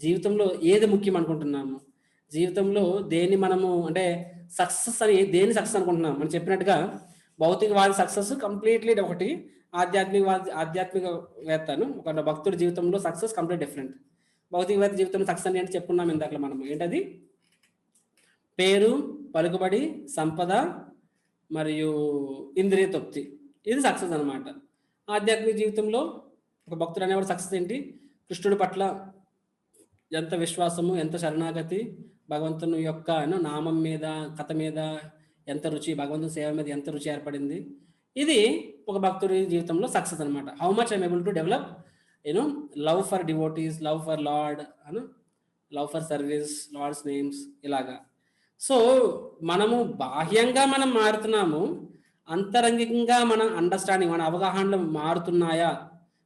జీవితంలో ఏది ముఖ్యం అనుకుంటున్నాము, జీవితంలో దేన్ని మనము అంటే సక్సెస్ అని దేని సక్సెస్ అనుకుంటున్నాం. మనం చెప్పినట్టుగా భౌతికవాది సక్సెస్ కంప్లీట్లీ ఒకటి, ఆధ్యాత్మికవేత్తను ఒక భక్తుడి జీవితంలో సక్సెస్ కంప్లీట్ డిఫరెంట్. భౌతికవేత్త జీవితంలో సక్సెస్ అని ఏంటి చెప్పుకున్నాం ఇందాక మనం. ఏంటది, పేరు, పలుకుబడి, సంపద మరియు ఇంద్రియ తృప్తి, ఇది సక్సెస్ అనమాట. ఆధ్యాత్మిక జీవితంలో ఒక భక్తుడు అనేవాడు సక్సెస్ ఏంటి, కృష్ణుడి పట్ల ఎంత విశ్వాసము, ఎంత శరణాగతి, భగవంతుని యొక్క నామం మీద, కథ మీద ఎంత రుచి, భగవంతుని సేవ మీద ఎంత రుచి ఏర్పడింది, ఇది ఒక భక్తుడి జీవితంలో సక్సెస్ అనమాట. How much I'm able to develop love for devotees, love for lord అను, love for service, lord's names ఇలాగా. సో మనము బాహ్యంగా మనం మారుతున్నాము, అంతరంగికంగా మన అండర్స్టాండింగ్, మన అవగాహనలు మారుతున్నాయా,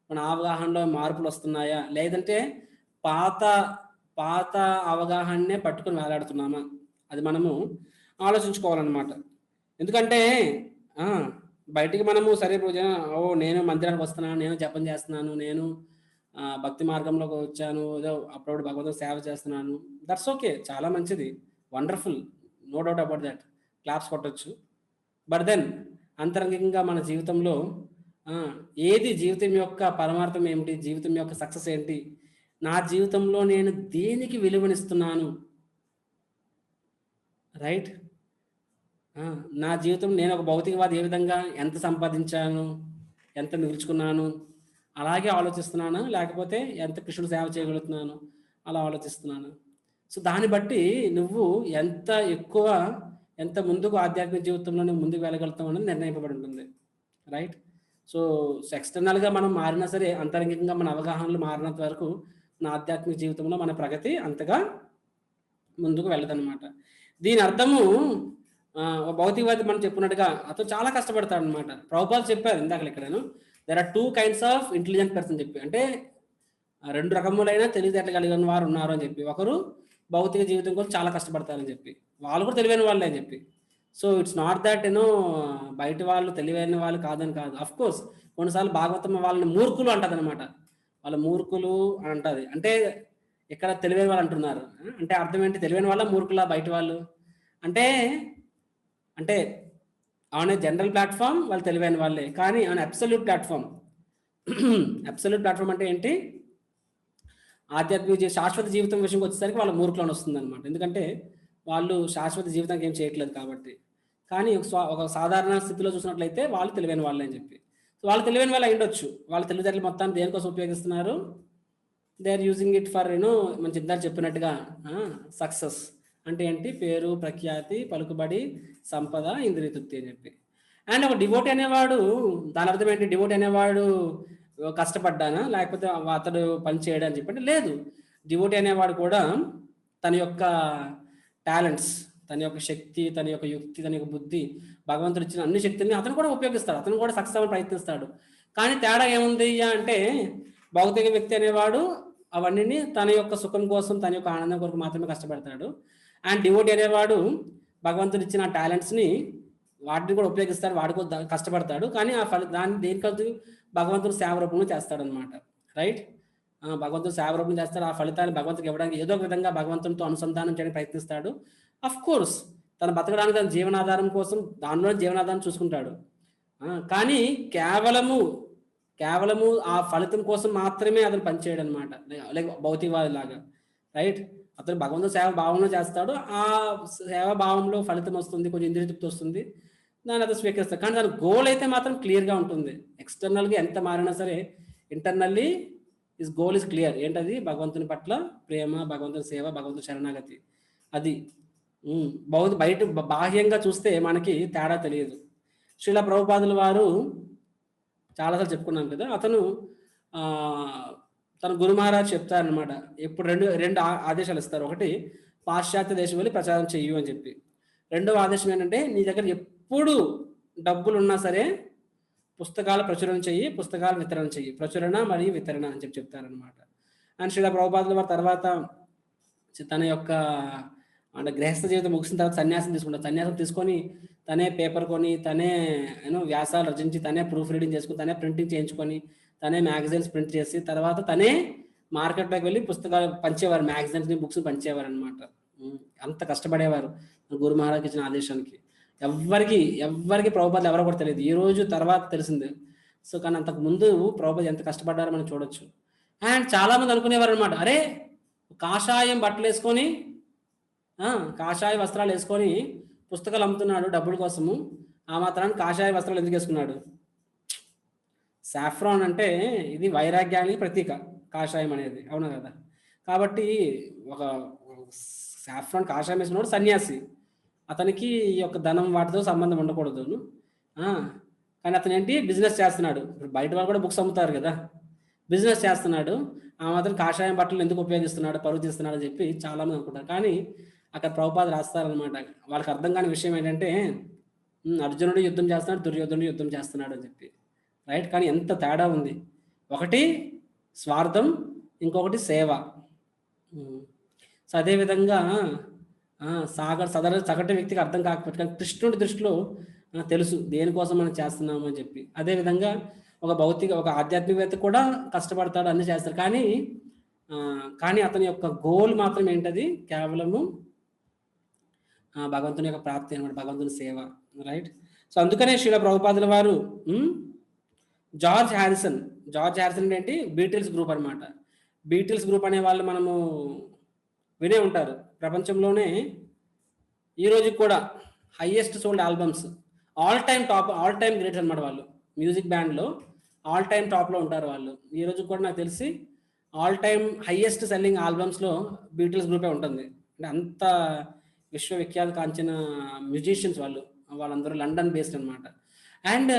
మన అవగాహనలో మార్పులు వస్తున్నాయా, లేదంటే పాత పాత అవగాహననే పట్టుకుని వేలాడుతున్నామా, అది మనము ఆలోచించుకోవాలన్నమాట. ఎందుకంటే బయటికి మనము సరే ఓ నేను మందిరానికి వస్తున్నాను, నేను జపం చేస్తున్నాను, నేను భక్తి మార్గంలోకి వచ్చాను, ఏదో అప్పుడప్పుడు భగవంతుడు సేవ చేస్తున్నాను, దట్స్ ఓకే, చాలా మంచిది, wonderful, no doubt about that, claps కొట్టచ్చు. బట్ దెన్ అంతరంగికంగా మన జీవితంలో ఏది జీవితం యొక్క పరమార్థం ఏమిటి, జీవితం యొక్క సక్సెస్ ఏంటి, నా జీవితంలో నేను దేనికి విలువనిస్తున్నాను, రైట్? నా జీవితం, నేను ఒక భౌతికవాది ఏ విధంగా ఎంత సంపాదించాను, ఎంత మిగుల్చుకున్నాను అలాగే ఆలోచిస్తున్నాను, లేకపోతే ఎంత కృష్ణుడు సేవ చేయగలుగుతున్నాను అలా ఆలోచిస్తున్నాను. సో దాన్ని బట్టి నువ్వు ఎంత ఎక్కువ, ఎంత ముందుకు ఆధ్యాత్మిక జీవితంలో నువ్వు ముందుకు వెళ్ళగలుగుతావు అనేది నిర్ణయింపబడి ఉంటుంది, రైట్? సో ఎక్స్టర్నల్గా మనం మారినా సరే, అంతరంగికంగా మన అవగాహనలు మారినంత వరకు నా ఆధ్యాత్మిక జీవితంలో మన ప్రగతి అంతగా ముందుకు వెళ్ళదన్నమాట. దీని అర్థము భౌతికవాది మనం చెప్పుకున్నట్టుగా అతను చాలా కష్టపడతాడు అనమాట. ప్రభుపాల్ చెప్పారు ఇందాక ఇక్కడను, there are 2 kinds of intelligent person చెప్పి, అంటే 2 రకములైన తెలివితేటలు కలిగిన వారు ఉన్నారు అని చెప్పి. ఒకరు భౌతిక జీవితం కోసం చాలా కష్టపడతారని చెప్పి, వాళ్ళు కూడా తెలివైన వాళ్ళే అని చెప్పి. సో ఇట్స్ నాట్ దట్ బయట వాళ్ళు తెలివైన వాళ్ళు కాదని కాదు. అఫ్ కోర్స్ కొన్నిసార్లు భాగవతం వాళ్ళని మూర్ఖులు అంటది అనమాట, వాళ్ళ మూర్ఖులు అని అంటది. అంటే ఇక్కడ తెలివైన వాళ్ళు అంటున్నారు అంటే అర్థం ఏంటి, తెలివైన వాళ్ళ మూర్ఖులా బయట వాళ్ళు అంటే, అంటే ఆన్ ఏ జనరల్ ప్లాట్ఫామ్ వాళ్ళు తెలివైన వాళ్ళే, కానీ on absolute platform absolute platform అంటే ఏంటి, ఆధ్యాత్మిక శాశ్వత జీవితం విషయంకి వచ్చేసరికి వాళ్ళ మూర్ఖులను వస్తుంది అనమాట. ఎందుకంటే వాళ్ళు శాశ్వత జీవితానికి ఏం చేయట్లేదు కాబట్టి. కానీ ఒక సాధారణ స్థితిలో చూసినట్లయితే వాళ్ళు తెలివైన వాళ్ళే అని చెప్పి. సో వాళ్ళు తెలివైన వాళ్ళు అయ్యుండొచ్చు, వాళ్ళ తెలివితేటలు మొత్తాన్ని దేనికోసం ఉపయోగిస్తున్నారు, they are using it for మన చిద్దారు చెప్పినట్టుగా సక్సెస్ అంటే ఏంటి, పేరు ప్రఖ్యాతి పలుకుబడి సంపద ఇంద్రియ తృప్తి అని చెప్పి. అండ్ ఒక డివోటీ అనేవాడు, దాని అర్థం ఏంటి, డివోటీ అనేవాడు కష్టపడ్డానా లేకపోతే అతడు పని చేయడం అని చెప్పండి, లేదు. డివోటీ అనేవాడు కూడా తన యొక్క టాలెంట్స్, తన యొక్క శక్తి, తన యొక్క యుక్తి, తన యొక్క బుద్ధి, భగవంతుడు ఇచ్చిన అన్ని శక్తుల్ని అతను కూడా ఉపయోగిస్తాడు, అతను కూడా సక్సెస్ అవ్వని ప్రయత్నిస్తాడు. కానీ తేడా ఏముంది అంటే, భౌతిక వ్యక్తి అనేవాడు అవన్నీ తన యొక్క సుఖం కోసం, తన యొక్క ఆనందం కొరకు మాత్రమే కష్టపడతాడు. అండ్ డివోటీ అనేవాడు భగవంతుడు ఇచ్చిన టాలెంట్స్ని వాటిని కూడా ఉపయోగిస్తాడు, వాడి కూడా కష్టపడతాడు, కానీ ఆ దాన్ని దేనికంటూ భగవంతుడు సేవ రూపంలో చేస్తాడు అనమాట, రైట్? భగవంతుడు సేవ రూపంలో చేస్తాడు, ఆ ఫలితాన్ని భగవంతుడికి ఇవ్వడానికి ఏదో ఒక విధంగా భగవంతునితో అనుసంధానం చేయడానికి ప్రయత్నిస్తాడు. అఫ్ కోర్స్ తన బతకడానికి, తన జీవనాధారం కోసం దానిలో జీవనాధారం చూసుకుంటాడు. కానీ కేవలము ఆ ఫలితం కోసం మాత్రమే అతను పనిచేయడం అనమాట, లైక్ భౌతికవాది లాగా, రైట్? అతను భగవంతుడు సేవ భావంలో చేస్తాడు, ఆ సేవ భావంలో ఫలితం వస్తుంది, కొంచెం ఇంద్రియ తృప్తి వస్తుంది, దాన్ని అతను స్వీకరిస్తాడు. కానీ దాని గోల్ అయితే మాత్రం క్లియర్గా ఉంటుంది. ఎక్స్టర్నల్గా ఎంత మారినా సరే internally is goal is clear. ఏంటది, భగవంతుని పట్ల ప్రేమ, భగవంతుని సేవ, భగవంతుని శరణాగతి. అది బయట బాహ్యంగా చూస్తే మనకి తేడా తెలియదు. శ్రీల ప్రభుపాదుల వారు చాలాసార్లు చెప్పుకున్నాం కదా, అతను తన గురు మహారాజ్ చెప్తారనమాట, ఎప్పుడు రెండు ఆదేశాలు ఇస్తారు. ఒకటి, పాశ్చాత్య దేశం వెళ్ళి ప్రచారం చెయ్యు అని చెప్పి. రెండవ ఆదేశం ఏంటంటే, నీ దగ్గర ఎప్పుడు డబ్బులు ఉన్నా సరే పుస్తకాల ప్రచురణ చెయ్యి, పుస్తకాల వితరణ చెయ్యి, ప్రచురణ మరియు వితరణ అని చెప్తారనమాట. అండ్ శ్రీల ప్రభుపాదుల వారి తర్వాత తన యొక్క అంటే గృహస్థ జీవితం ముగిసిన తర్వాత సన్యాసం తీసుకుంటారు. సన్యాసం తీసుకొని తనే పేపర్ కొని, తనే వ్యాసాలు రచించి, తనే ప్రూఫ్ రీడింగ్ చేసుకుని, తనే ప్రింటింగ్ చేయించుకొని, తనే మ్యాగజైన్స్ ప్రింట్ చేసి, తర్వాత తనే మార్కెట్లోకి వెళ్ళి పుస్తకాలు పంచేవారు, మ్యాగజైన్స్ని, బుక్స్ పంచేవారు అనమాట. అంత కష్టపడేవారు గురు మహారాజ్ ఇచ్చిన ఆదేశానికి. ఎవ్వరికి ప్రభుపాదులు ఎవరో కూడా తెలియదు, ఈ రోజు తర్వాత తెలిసింది. సో కానీ అంతకు ముందు ప్రభుపాదులు ఎంత కష్టపడ్డారో మనం చూడొచ్చు. అండ్ చాలా మంది అనుకునేవారు అనమాట, అరే కాషాయం బట్టలు వేసుకొని, కాషాయ వస్త్రాలు వేసుకొని పుస్తకాలు అమ్ముతున్నాడు డబ్బుల కోసము, ఆ మాత్రాన్ని కాషాయ వస్త్రాలు ఎందుకు వేసుకున్నాడు? సాఫ్రాన్ అంటే ఇది వైరాగ్యానికి ప్రతీక, కాషాయం అనేది, అవునా కదా? కాబట్టి ఒక సాఫ్రాన్ కాషాయం వేసుకున్నాడు సన్యాసి, అతనికి ఈ యొక్క ధనం వాటితో సంబంధం ఉండకూడదు. కానీ అతను ఏంటి బిజినెస్ చేస్తున్నాడు. ఇప్పుడు బయట వాళ్ళు కూడా బుక్స్ అమ్ముతారు కదా, బిజినెస్ చేస్తున్నాడు. ఆ మాత్రం కాషాయం బట్టలు ఎందుకు ఉపయోగిస్తున్నాడు, పరువు తీస్తున్నాడు అని చెప్పి చాలామంది అనుకుంటారు. కానీ అక్కడ ప్రభుపాద రాస్తారనమాట. వాళ్ళకి అర్థం కాని విషయం ఏంటంటే అర్జునుడు యుద్ధం చేస్తున్నాడు, దుర్యోధనుడు యుద్ధం చేస్తున్నాడు అని చెప్పి, రైట్. కానీ ఎంత తేడా ఉంది, ఒకటి స్వార్థం, ఇంకొకటి సేవ. సో అదేవిధంగా సగటు వ్యక్తికి అర్థం కాకపోతే కానీ కృష్ణుడి దృష్టిలో తెలుసు దేనికోసం మనం చేస్తున్నాము అని చెప్పి. అదేవిధంగా ఒక ఆధ్యాత్మికవేత్త కూడా కష్టపడతాడు, అన్ని చేస్తాడు. కానీ అతని యొక్క గోల్ మాత్రం ఏంటది, కేవలము భగవంతుని యొక్క ప్రాప్తి అనమాట, భగవంతుని సేవ, రైట్. సో అందుకనే శ్రీల ప్రభుపాదుల వారు జార్జ్ హ్యారిసన్ ఏంటి, బీటిల్స్ గ్రూప్ అనమాట. బీటిల్స్ గ్రూప్ అనే వాళ్ళు మనము వినే ఉంటారు. ప్రపంచంలోనే ఈ రోజు కూడా highest sold albums, all time greats అనమాట. వాళ్ళు మ్యూజిక్ బ్యాండ్లో ఆల్ టైమ్ టాప్లో ఉంటారు వాళ్ళు. ఈ రోజు కూడా నాకు తెలిసి ఆల్ టైమ్ హైయెస్ట్ సెల్లింగ్ ఆల్బమ్స్లో బీటిల్స్ గ్రూపే ఉంటుంది. అంటే అంత విశ్వవిఖ్యాత కాంచిన మ్యూజిషియన్స్ వాళ్ళందరూ లండన్ బేస్డ్ అనమాట. అండ్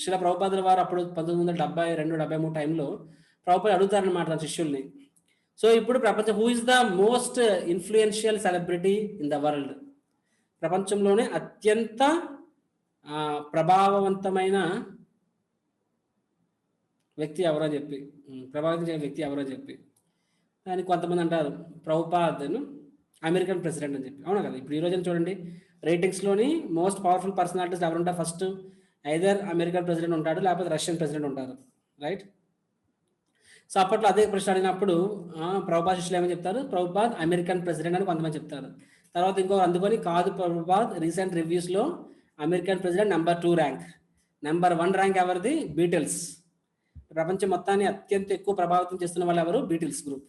శ్రీల ప్రభుపాదుల వారు అప్పుడు 1972-73 టైంలో ప్రభుపాద అడుగుతారనమాట తన శిష్యుల్ని, సో ఇప్పుడు ప్రపంచం who is the most influential celebrity in the world, ప్రపంచంలోనే అత్యంత ప్రభావవంతమైన వ్యక్తి ఎవరో చెప్పి, ప్రభావితం చేసే వ్యక్తి ఎవరో చెప్పి, దానికి కొంతమంది అంటారు ప్రభుపాదను అమెరికన్ ప్రెసిడెంట్ అని చెప్పి. అవునా కదా, ఇప్పుడు ఈ రోజున చూడండి రేటింగ్స్లోని మోస్ట్ పవర్ఫుల్ పర్సనాలిటీస్ ఎవరుంటారు, ఫస్ట్ ఐదర్ అమెరికన్ ప్రెసిడెంట్ ఉంటాడు, లేకపోతే రష్యన్ ప్రెసిడెంట్ ఉంటారు, రైట్. సో అప్పట్లో అదే ప్రశ్న అడిగినప్పుడు ప్రభుపాద్ శిష్యులు ఏమని చెప్తారు, ప్రభుపాద్ అమెరికన్ ప్రెసిడెంట్ అని కొంతమంది చెప్తారు. తర్వాత అందుకొని కాదు, ప్రభుపాద్ రీసెంట్ రివ్యూస్లో American president number 2 rank, number 1 rank ఎవరిది, బీటిల్స్. ప్రపంచం మొత్తాన్ని అత్యంత ఎక్కువ ప్రభావితం చేస్తున్న వాళ్ళు ఎవరు, బీటిల్స్ గ్రూప్,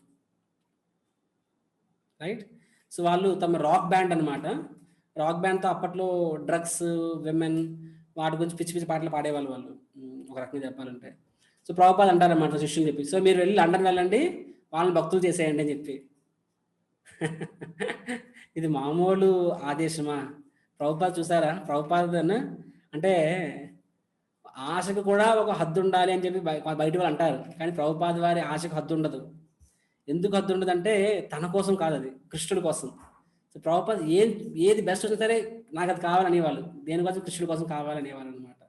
రైట్. సో వాళ్ళు తమ రాక్ బ్యాండ్ అనమాట. రాక్ బ్యాండ్తో అప్పట్లో డ్రగ్స్, విమెన్, వాటి గురించి పిచ్చి పిచ్చి పాటలు పాడేవాళ్ళు వాళ్ళు, ఒక రకంగా చెప్పాలంటే. సో ప్రభుపాద్ అంటారన్నమాట శిష్యుని చెప్పి, సో మీరు వెళ్ళి లండన్ వెళ్ళండి, వాళ్ళని భక్తులు చేసేయండి అని చెప్పి. ఇది మామూలు ఆదేశమా? ప్రభుపాద్ చూసారా, ప్రభుపాద్ అంటే ఆశకు కూడా ఒక హద్దు ఉండాలి అని చెప్పి బయట వాళ్ళు అంటారు. కానీ ప్రభుపాద్ వారి ఆశకు హద్దు ఉండదు. ఎందుకు హద్దు ఉండదు అంటే తన కోసం కాదు, అది కృష్ణుడి కోసం. సో ప్రభుపాద్ ఏది బెస్ట్ వచ్చినా సరే నాకు అది కావాలనేవాళ్ళు, దేనికోసం, కృష్ణుడి కోసం కావాలనేవాళ్ళు అనమాట.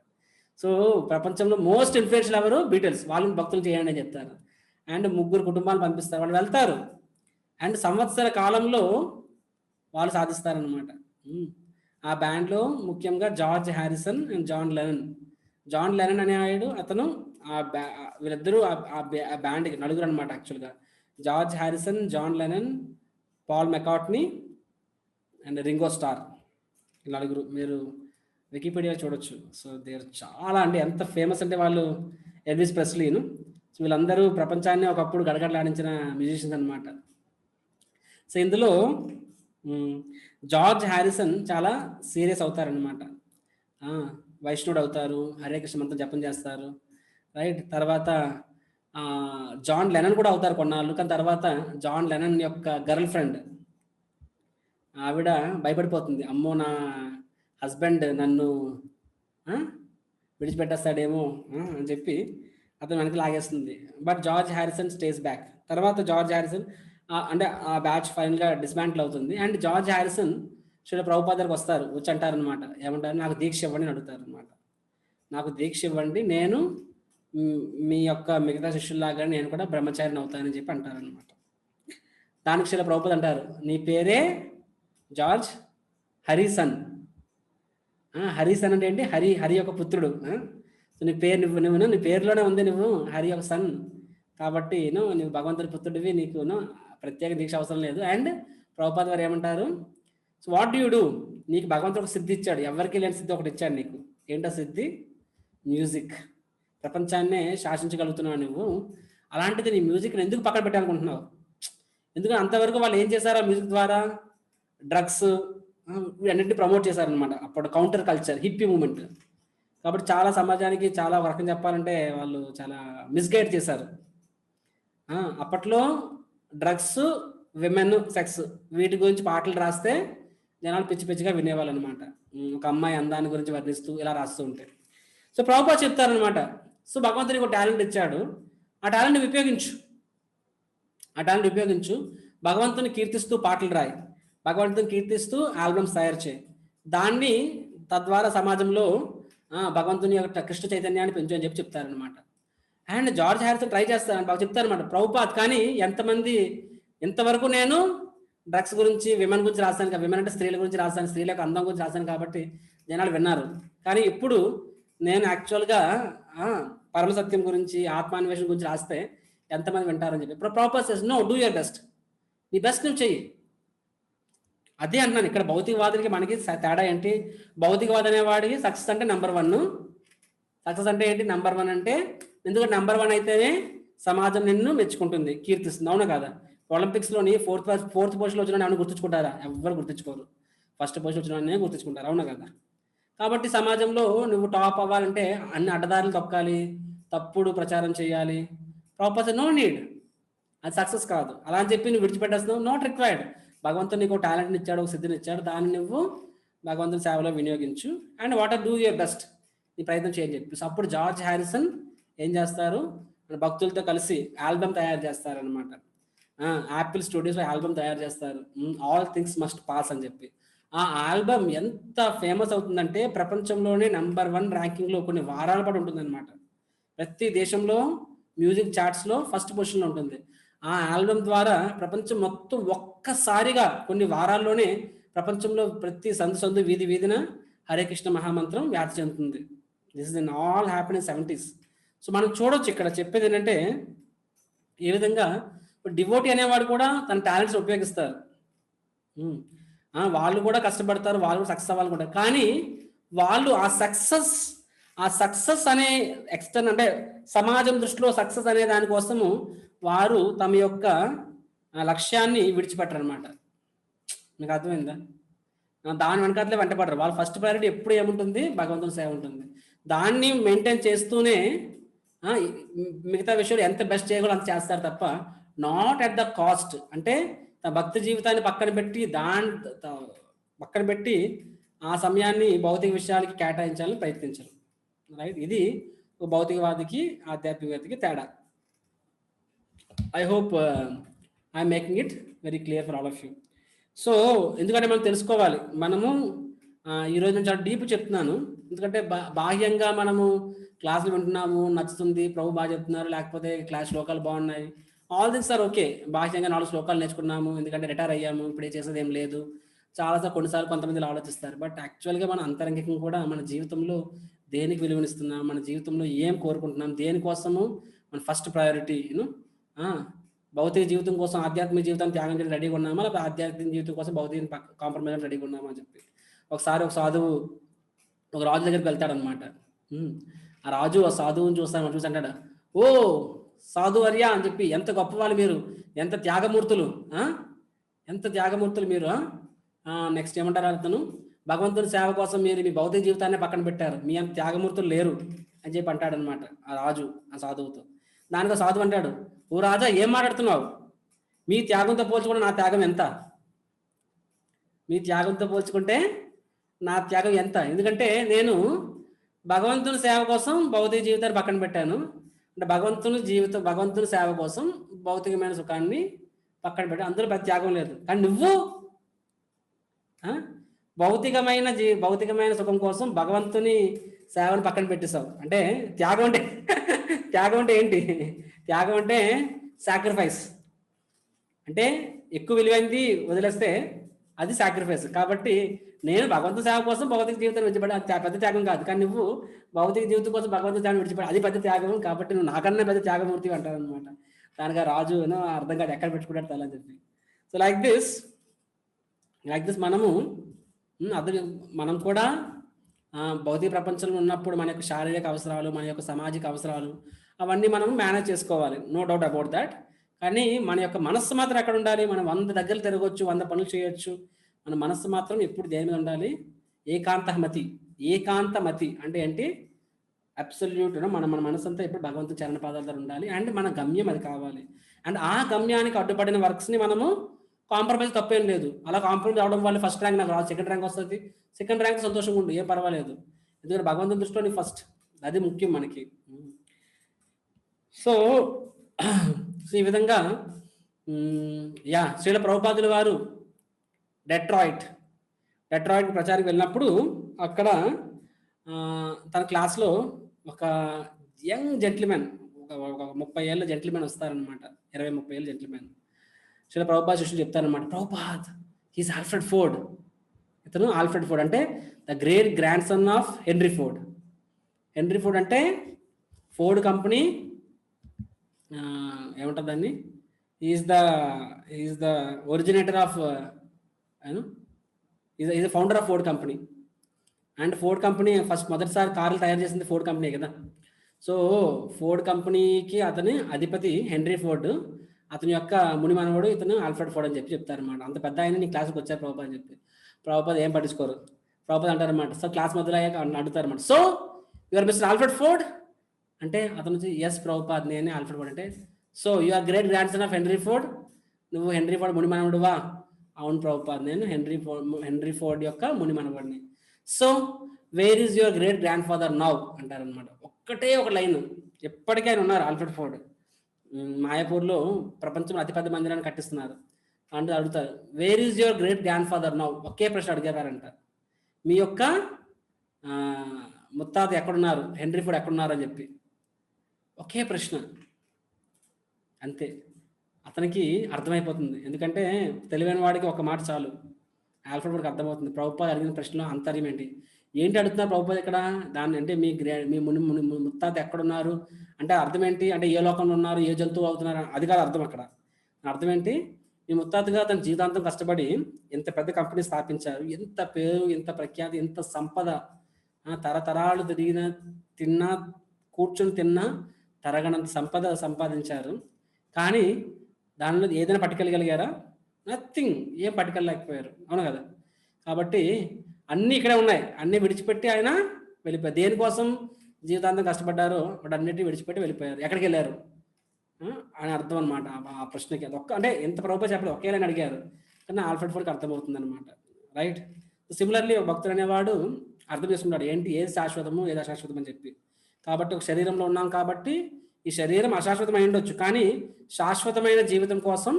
సో ప్రపంచంలో మోస్ట్ ఇన్ఫ్లుయెన్షియల్ ఎవరు, బీటిల్స్. వాళ్ళని భక్తులు చేయండి అని చెప్తారు. అండ్ 3 కుటుంబాలు పంపిస్తారు, వాళ్ళు వెళ్తారు. అండ్ సంవత్సర కాలంలో వాళ్ళు సాధిస్తారనమాట. ఆ బ్యాండ్లో ముఖ్యంగా George Harrison and John Lennon అనేవాడు, అతను వీళ్ళిద్దరూ ఆ బ్యాండ్కి నలుగురు అనమాట యాక్చువల్గా. George Harrison, John Lennon, Paul McCartney and Ringo Starr, నలుగురు. మీరు వికీపీడియా చూడొచ్చు. సో దేర్ చాలా ఎంత ఫేమస్ అంటే వాళ్ళు ఎల్విస్ ప్రెస్లీను. సో వీళ్ళందరూ ప్రపంచాన్ని ఒకప్పుడు గడగడలాడించిన మ్యూజిషియన్స్ అనమాట. సో ఇందులో జార్జ్ హ్యారిసన్ చాలా సీరియస్ అవుతారనమాట. వైష్ణవుడు అవుతారు, హరే కృష్ణ మంత్రం జపం చేస్తారు, రైట్. తర్వాత జాన్ లెనన్ కూడా అవుతారు కొన్నాళ్ళు. కానీ తర్వాత జాన్ లెనన్ యొక్క గర్ల్ ఫ్రెండ్ ఆవిడ భయపడిపోతుంది, అమ్మో నా హస్బెండ్ నన్ను విడిచిపెట్టేస్తాడేమో అని చెప్పి అతను వెనక్కి లాగేస్తుంది. But George Harrison stays back. తర్వాత జార్జ్ హ్యారిసన్ అంటే ఆ బ్యాచ్ ఫైనల్గా డిస్మాంటిల్ అవుతుంది. And George Harrison Srila Prabhupad దగ్గరికి వస్తారు, వచ్చి అంటారనమాట, ఏమంటారు, నాకు దీక్ష ఇవ్వండి అని అడుగుతారు అనమాట. నాకు దీక్ష ఇవ్వండి, నేను మీ యొక్క మిగతా శిష్యుల్లాగా నేను కూడా బ్రహ్మచారిని అవుతానని చెప్పి అంటారనమాట. దానికి శ్రీల ప్రభుపాద్ అంటారు, నీ పేరే జార్జ్ హరిసన్. హరిసన్ అంటే ఏంటి, హరి యొక్క పుత్రుడు. సో నీ పేరు నువ్వు నీ పేరులోనే ఉంది, నువ్వు హరి యొక్క సన్ కాబట్టి నువ్వు భగవంతుడి పుత్రుడివి, నీకు ప్రత్యేక దీక్ష అవసరం లేదు. అండ్ ప్రభుపాద్ గారు ఏమంటారు, so what do you do, నీకు భగవంతుడు ఒక సిద్ధి ఇచ్చాడు, ఎవరికి లేని సిద్ధి ఒకటి ఇచ్చాడు నీకు. ఏంటో సిద్ధి, మ్యూజిక్. ప్రపంచాన్నే శాసించగలుగుతున్నావు నువ్వు. అలాంటిది నీ మ్యూజిక్ని ఎందుకు పక్కన పెట్టాలనుకుంటున్నావు? ఎందుకంటే అంతవరకు వాళ్ళు ఏం చేశారు, ఆ మ్యూజిక్ ద్వారా డ్రగ్స్ అన్నింటినీ ప్రమోట్ చేశారనమాట. అప్పుడు కౌంటర్ కల్చర్, హిప్పీ మూమెంట్. కాబట్టి చాలా సమాజానికి చాలా ఒక రకం చెప్పాలంటే వాళ్ళు చాలా మిస్గైడ్ చేశారు. అప్పట్లో డ్రగ్స్, విమెన్, సెక్స్ వీటి గురించి పాటలు రాస్తే జనాలు పిచ్చి పిచ్చిగా వినేవాళ్ళు అనమాట. ఒక అమ్మాయి అందాన్ని గురించి వర్ణిస్తూ ఇలా రాస్తూ ఉంటాయి. సో ప్రభుపాద చెప్తారనమాట, సో భగవంతుడికి ఒక టాలెంట్ ఇచ్చాడు, ఆ టాలెంట్ ఉపయోగించు, ఆ టాలెంట్ ఉపయోగించు, భగవంతుని కీర్తిస్తూ పాటలు రాయి, భగవంతుని కీర్తిస్తూ ఆల్బమ్స్ తయారు చేయి, దాన్ని తద్వారా సమాజంలో భగవంతుని యొక్క కృష్ణ చైతన్యాన్ని పెంచు అని చెప్పి చెప్తారనమాట. అండ్ జార్జ్ హ్యారిసన్ ట్రై చేస్తారని బాగా చెప్తారనమాట ప్రభుపాద్. కానీ ఎంతమంది, ఇంతవరకు నేను డ్రగ్స్ గురించి, విమెన్ గురించి రాస్తాను, విమెన్ అంటే స్త్రీల గురించి రాస్తాను, స్త్రీల యొక్క అందం గురించి రాస్తాను కాబట్టి జనాలు విన్నారు. కానీ ఇప్పుడు నేను యాక్చువల్గా పరమసత్యం గురించి, ఆత్మాన్వేషణ గురించి రాస్తే ఎంతమంది వింటారని చెప్పి ఇప్పుడు Prabhupad says no, do your best, నీ బెస్ట్ నువ్వు చెయ్యి. అదే అంటున్నాను, ఇక్కడ భౌతికవాదులకి మనకి తేడా ఏంటి? భౌతికవాది అనేవాడికి సక్సెస్ అంటే నెంబర్ 1. సక్సెస్ అంటే ఏంటి? నెంబర్ 1 అంటే, ఎందుకంటే నెంబర్ 1 అయితేనే సమాజం నిన్ను మెచ్చుకుంటుంది, కీర్తిస్తుంది, అవునా కదా? ఒలింపిక్స్లోని ఫోర్త్ పొజిషన్లో వచ్చిన ఏమైనా గుర్తుంచుకుంటారా? ఎవ్వరు గుర్తుంచుకోరు. ఫస్ట్ పొజిషన్ వచ్చిన గుర్తుంచుకుంటారు, అవునా కదా? కాబట్టి సమాజంలో నువ్వు టాప్ అవ్వాలంటే అన్ని అడ్డదారులు తొక్కాలి, తప్పుడు ప్రచారం చేయాలి. ప్రాపర్ నో నీడ్, అది సక్సెస్ కాదు. అలా అని చెప్పి నువ్వు విడిచిపెట్టేస్తున్నావు, నాట్ రిక్వైర్డ్. భగవంతుడు నీకు టాలెంట్ని ఇచ్చాడు, ఒక సిద్ధిని ఇచ్చాడు, దాన్ని నువ్వు భగవంతుని సేవలో వినియోగించు. And what are do your best, నీ ప్రయత్నం చేయని చెప్పి. అప్పుడు జార్జ్ హ్యారిసన్ ఏం చేస్తారు, భక్తులతో కలిసి ఆల్బమ్ తయారు చేస్తారనమాట. యాపిల్ స్టూడియోస్లో ఆల్బమ్ తయారు చేస్తారు, ఆల్ థింగ్స్ మస్ట్ పాస్ అని చెప్పి. ఆ ఆల్బమ్ ఎంత ఫేమస్ అవుతుందంటే ప్రపంచంలోనే నెంబర్ 1 ర్యాంకింగ్లో కొన్ని వారాల పాటు ఉంటుందన్నమాట. ప్రతి దేశంలో మ్యూజిక్ చార్ట్స్లో ఫస్ట్ పొజిషన్లో ఉంటుంది. ఆ ఆల్బమ్ ద్వారా ప్రపంచం మొత్తం ఒక్కసారిగా కొన్ని వారాల్లోనే ప్రపంచంలో ప్రతి సందు వీధి వీధిన హరే కృష్ణ మహామంత్రం వ్యాప్తి చెందుతుంది. This is in all happen in 70s. So మనం చూడొచ్చు ఇక్కడ చెప్పేది ఏంటంటే, ఏ విధంగా డివోటీ అనేవాడు కూడా తన టాలెంట్స్ ఉపయోగిస్తారు. వాళ్ళు కూడా కష్టపడతారు, వాళ్ళు కూడా సక్సెస్ అవ్వాలి కూడా. కానీ వాళ్ళు ఆ సక్సెస్ అనే ఎక్స్టర్న్ అంటే సమాజం దృష్టిలో సక్సెస్ అనే దానికోసము వారు తమ యొక్క లక్ష్యాన్ని విడిచిపెట్టరు అనమాట. మీకు అర్థమైందా? దాని వెనకాతలే వెంటపడరు. వాళ్ళ ఫస్ట్ ప్రయారిటీ ఎప్పుడు ఏముంటుంది? భగవంతుని సేవ ఉంటుంది. దాన్ని మెయింటైన్ చేస్తూనే మిగతా విషయాలు ఎంత బెస్ట్ చేయగలరో అంత చేస్తారు తప్ప నాట్ ఎట్ ద కాస్ట్. అంటే తన భక్తి జీవితాన్ని పక్కన పెట్టి ఆ సమయాన్ని భౌతిక విషయాలకి కేటాయించాలని ప్రయత్నించరు. రైట్, ఇది భౌతికవాదికి ఆధ్యాత్మికవాదికి తేడా. I hope I'm making it very clear for all of you. So ఎందుకంటే మనం తెలుసుకోవాలి, మనము ఈరోజు నేను చాలా డీప్ చెప్తున్నాను. ఎందుకంటే బాహ్యంగా మనము క్లాసులు వింటున్నాము, నచ్చుతుంది, ప్రభు బాగా చెప్తున్నారు, లేకపోతే క్లాస్ శ్లోకాలు బాగున్నాయి, ఆల్ దిస్ ఆర్ ఓకే. బాహ్యంగా 4 శ్లోకాలు నేర్చుకున్నాము, ఎందుకంటే రిటైర్ అయ్యాము, ఇప్పుడు చేసేది ఏం లేదు, కొన్నిసార్లు కొంతమంది ఆలోచిస్తారు. బట్ యాక్చువల్గా మన అంతరంగికం కూడా మన జీవితంలో దేనికి విలువనిస్తున్నాం, మన జీవితంలో ఏం కోరుకుంటున్నాం, దేనికోసము మన ఫస్ట్ ప్రయారిటీ భౌతిక జీవితం కోసం ఆధ్యాత్మిక జీవితాన్ని త్యాగం చేయడం రెడీగా ఉన్నామా, లేకపోతే ఆధ్యాత్మిక జీవితం కోసం భౌతిక కాంప్రమైజ్ రెడీగా ఉన్నామా అని చెప్పి. ఒకసారి ఒక సాధువు ఒక రాజు దగ్గరికి వెళ్తాడనమాట. ఆ రాజు ఆ సాధువుని చూసి అంటాడు, ఓ సాధువర్య అని చెప్పి, ఎంత గొప్పవాళ్ళు మీరు, ఎంత త్యాగమూర్తులు, మీరు. నెక్స్ట్ ఏమంటారు అతను, భగవంతుని సేవ కోసం మీరు మీ భౌతిక జీవితాన్ని పక్కన పెట్టారు, మీ అంత త్యాగమూర్తులు లేరు అని చెప్పి అంటాడు అనమాట ఆ రాజు ఆ సాధువుతో. దానికి సాధువు అంటాడు, ఓ రాజా ఏం మాట్లాడుతున్నావు, మీ త్యాగంతో పోల్చుకుంటే నా త్యాగం ఎంత, మీ త్యాగంతో పోల్చుకుంటే నా త్యాగం ఎంత, ఎందుకంటే నేను భగవంతుని సేవ కోసం భౌతిక జీవితాన్ని పక్కన పెట్టాను, అంటే భగవంతుని సేవ కోసం భౌతికమైన సుఖాన్ని పక్కన పెట్టాను, అందులో పెద్ద త్యాగం లేదు. కానీ నువ్వు భౌతికమైన సుఖం కోసం భగవంతుని సేవను పక్కన పెట్టేశావు. అంటే త్యాగం అంటే ఏంటి? త్యాగం అంటే సాక్రిఫైస్. అంటే ఎక్కువ విలువైంది వదిలేస్తే అది సాక్రిఫైస్. కాబట్టి నేను భగవంతుని సేవ కోసం భౌతిక జీవితాన్ని విడిచిపెట్టాను, అది పెద్ద త్యాగం కాదు. కానీ నువ్వు భౌతిక జీవితం కోసం భగవంతుని త్యాగం విడిచిపెట్టావు, అది పెద్ద త్యాగం. కాబట్టి నువ్వు నాకన్నా పెద్ద త్యాగమూర్తి అంటారు అనమాట. దానికి రాజు అర్థం కాదు, ఎక్కడ పెట్టుకుంటాడు తల అని చెప్పి. సో లైక్ దిస్ మనం కూడా భౌతిక ప్రపంచంలో ఉన్నప్పుడు మన యొక్క శారీరక అవసరాలు, మన యొక్క సామాజిక అవసరాలు అవన్నీ మనం మేనేజ్ చేసుకోవాలి, నో డౌట్ అబౌట్ దాట్. కానీ మన యొక్క మనస్సు మాత్రం ఎక్కడ ఉండాలి? మనం 100 దగ్గర తిరగవచ్చు, 100 పనులు చేయొచ్చు, మన మనస్సు మాత్రం ఎప్పుడు దేని మీద ఉండాలి? ఏకాంతమతి అంటే ఏంటి? అబ్సల్యూట్. మన మనసు అంతా ఎప్పుడు భగవంతుని చరణ పాదాల దగ్గర ఉండాలి. అండ్ మన గమ్యం అది కావాలి. అండ్ ఆ గమ్యానికి అడ్డుపడిన వర్క్స్ని మనము కాంప్రమైజ్ తప్పేం లేదు. అలా కాంప్రమైజ్ అవడం వల్ల ఫస్ట్ ర్యాంక్ నాకు రాదు, సెకండ్ ర్యాంక్ వస్తుంది, సెకండ్ ర్యాంక్ సంతోషంగా ఉండు, ఏం పర్వాలేదు. ఎందుకంటే భగవంతుని దృష్టిలో నీకు ఫస్ట్, అది ముఖ్యం మనకి. సో ఈ విధంగా శ్రీల ప్రభుపాదుల వారు డెట్రాయిట్ ప్రచారానికి వెళ్ళినప్పుడు అక్కడ తన క్లాస్లో ఒక యంగ్ జెంట్లిమెన్, ఒక 30 ఏళ్ళ జెంట్లిమెన్ వస్తారనమాట, 20-30 ఏళ్ళ జెంట్లిమెన్. శ్రీల ప్రభుపాద్ శిష్యులు చెప్తారనమాట, ప్రభుపాద్ హీస్ ఆల్ఫ్రెడ్ ఫోర్డ్. ఇతను ఆల్ఫ్రెడ్ ఫోర్డ్ అంటే the great grandson of Henry Ford. Henry Ford అంటే ఫోర్డ్ కంపెనీ ఏమంటుంది దాన్ని, is the originator of is the founder of Ford company. And Ford company మొదటిసారి కార్లు తయారు చేసింది ఫోర్డ్ కంపెనీ కదా. సో ఫోర్డ్ కంపెనీకి అతని అధిపతి హెన్రీ ఫోర్డ్, అతని యొక్క ముని మనవడు ఇతను ఆల్ఫ్రెడ్ ఫోర్డ్ అని చెప్తారనమాట. అంత పెద్ద ఆయన నీ క్లాస్కి వచ్చారు ప్రభుపాద్ అని చెప్పి. ప్రభుపాద్ ఏం పట్టించుకోరు. ప్రభుపాద్ అంటారనమాట, సో క్లాస్ మొదలు అయ్యాక అడుగుతారనమాట, so your mister Alfred Ford అంటే అతను వచ్చి ఎస్ ప్రభుపాద్ నేనే ఆల్ఫ్రెడ్ ఫోర్డ్ అంటే, so your great grandson of Henry Ford, నువ్వు హెన్రీ ఫోర్డ్ ముని మనవడువా? అవును ప్రభుపాద్ నేను హెన్రీ ఫోర్డ్ యొక్క ముని మనవడిని. So where is your great grandfather now అంటారనమాట. ఒక్కటే ఒక లైన్, ఎప్పటికీ ఆయన ఉన్నారు ఆల్ఫ్రెడ్ ఫోర్డ్. మాయాపూర్లో ప్రపంచంలో అతిపెద్ద మందిరాన్ని కట్టిస్తున్నారు. అంటే అడుగుతారు, where is your great grandfather now? ఒకే ప్రశ్న అడిగారంట, మీ యొక్క ముత్తాత ఎక్కడున్నారు, హెన్రీ ఫోర్డ్ ఎక్కడున్నారు అని చెప్పి. ఒకే ప్రశ్న అంతే. అతనికి అర్థమైపోతుంది, ఎందుకంటే తెలివైన వాడికి ఒక మాట చాలు, ఆల్ఫ్రెడ్ ఫోర్డ్కి అర్థమవుతుంది ప్రభుపాద్ అడిగిన ప్రశ్నలో అంతర్యం ఏంటి అడుగుతున్నారు ప్రభుపాద్ ఇక్కడ. దాన్ని అంటే మీ ముత్తాత ఎక్కడున్నారు అంటే అర్థం ఏంటి అంటే ఏ లోకంలో ఉన్నారు, ఏ జంతువు అవుతున్నారు, అది కాదు అర్థం. అక్కడ అర్థం ఏంటి, మీ ముత్తాతగా తన జీవితాంతం కష్టపడి ఎంత పెద్ద కంపెనీ స్థాపించారు, ఎంత పేరు, ఎంత ప్రఖ్యాతి, ఎంత సంపద, తరతరాలు తిన్నా కూర్చొని తిన్నా తరగనంత సంపద సంపాదించారు. కానీ దానిలో ఏదైనా పట్టుకెళ్ళగలిగారా? నథింగ్, ఏం పట్టుకెళ్ళలేకపోయారు, అవును కదా. కాబట్టి అన్నీ ఇక్కడే ఉన్నాయి, అన్నీ విడిచిపెట్టి ఆయన వెళ్ళిపోయారు. దేనికోసం జీవితాంతం కష్టపడ్డారో వాటన్నిటిని విడిచిపెట్టి వెళ్ళిపోయారు. ఎక్కడికి వెళ్ళారు అని అర్థం అనమాట ఆ ప్రశ్నకి. అది అంటే ఎంత ప్రభుత్వం చెప్పలేదు, ఒకేలా అడిగారు, కానీ ఆల్ఫ్రెడ్ ఫోర్డ్కి అర్థమవుతుంది అనమాట, రైట్. సిమిలర్లీ భక్తుడు అనేవాడు అర్థం చేసుకుంటాడు ఏంటి, ఏది శాశ్వతము ఏది అశాశ్వతం అని చెప్పి. కాబట్టి ఒక శరీరంలో ఉన్నాం కాబట్టి ఈ శరీరం అశాశ్వతమై ఉండొచ్చు, కానీ శాశ్వతమైన జీవితం కోసం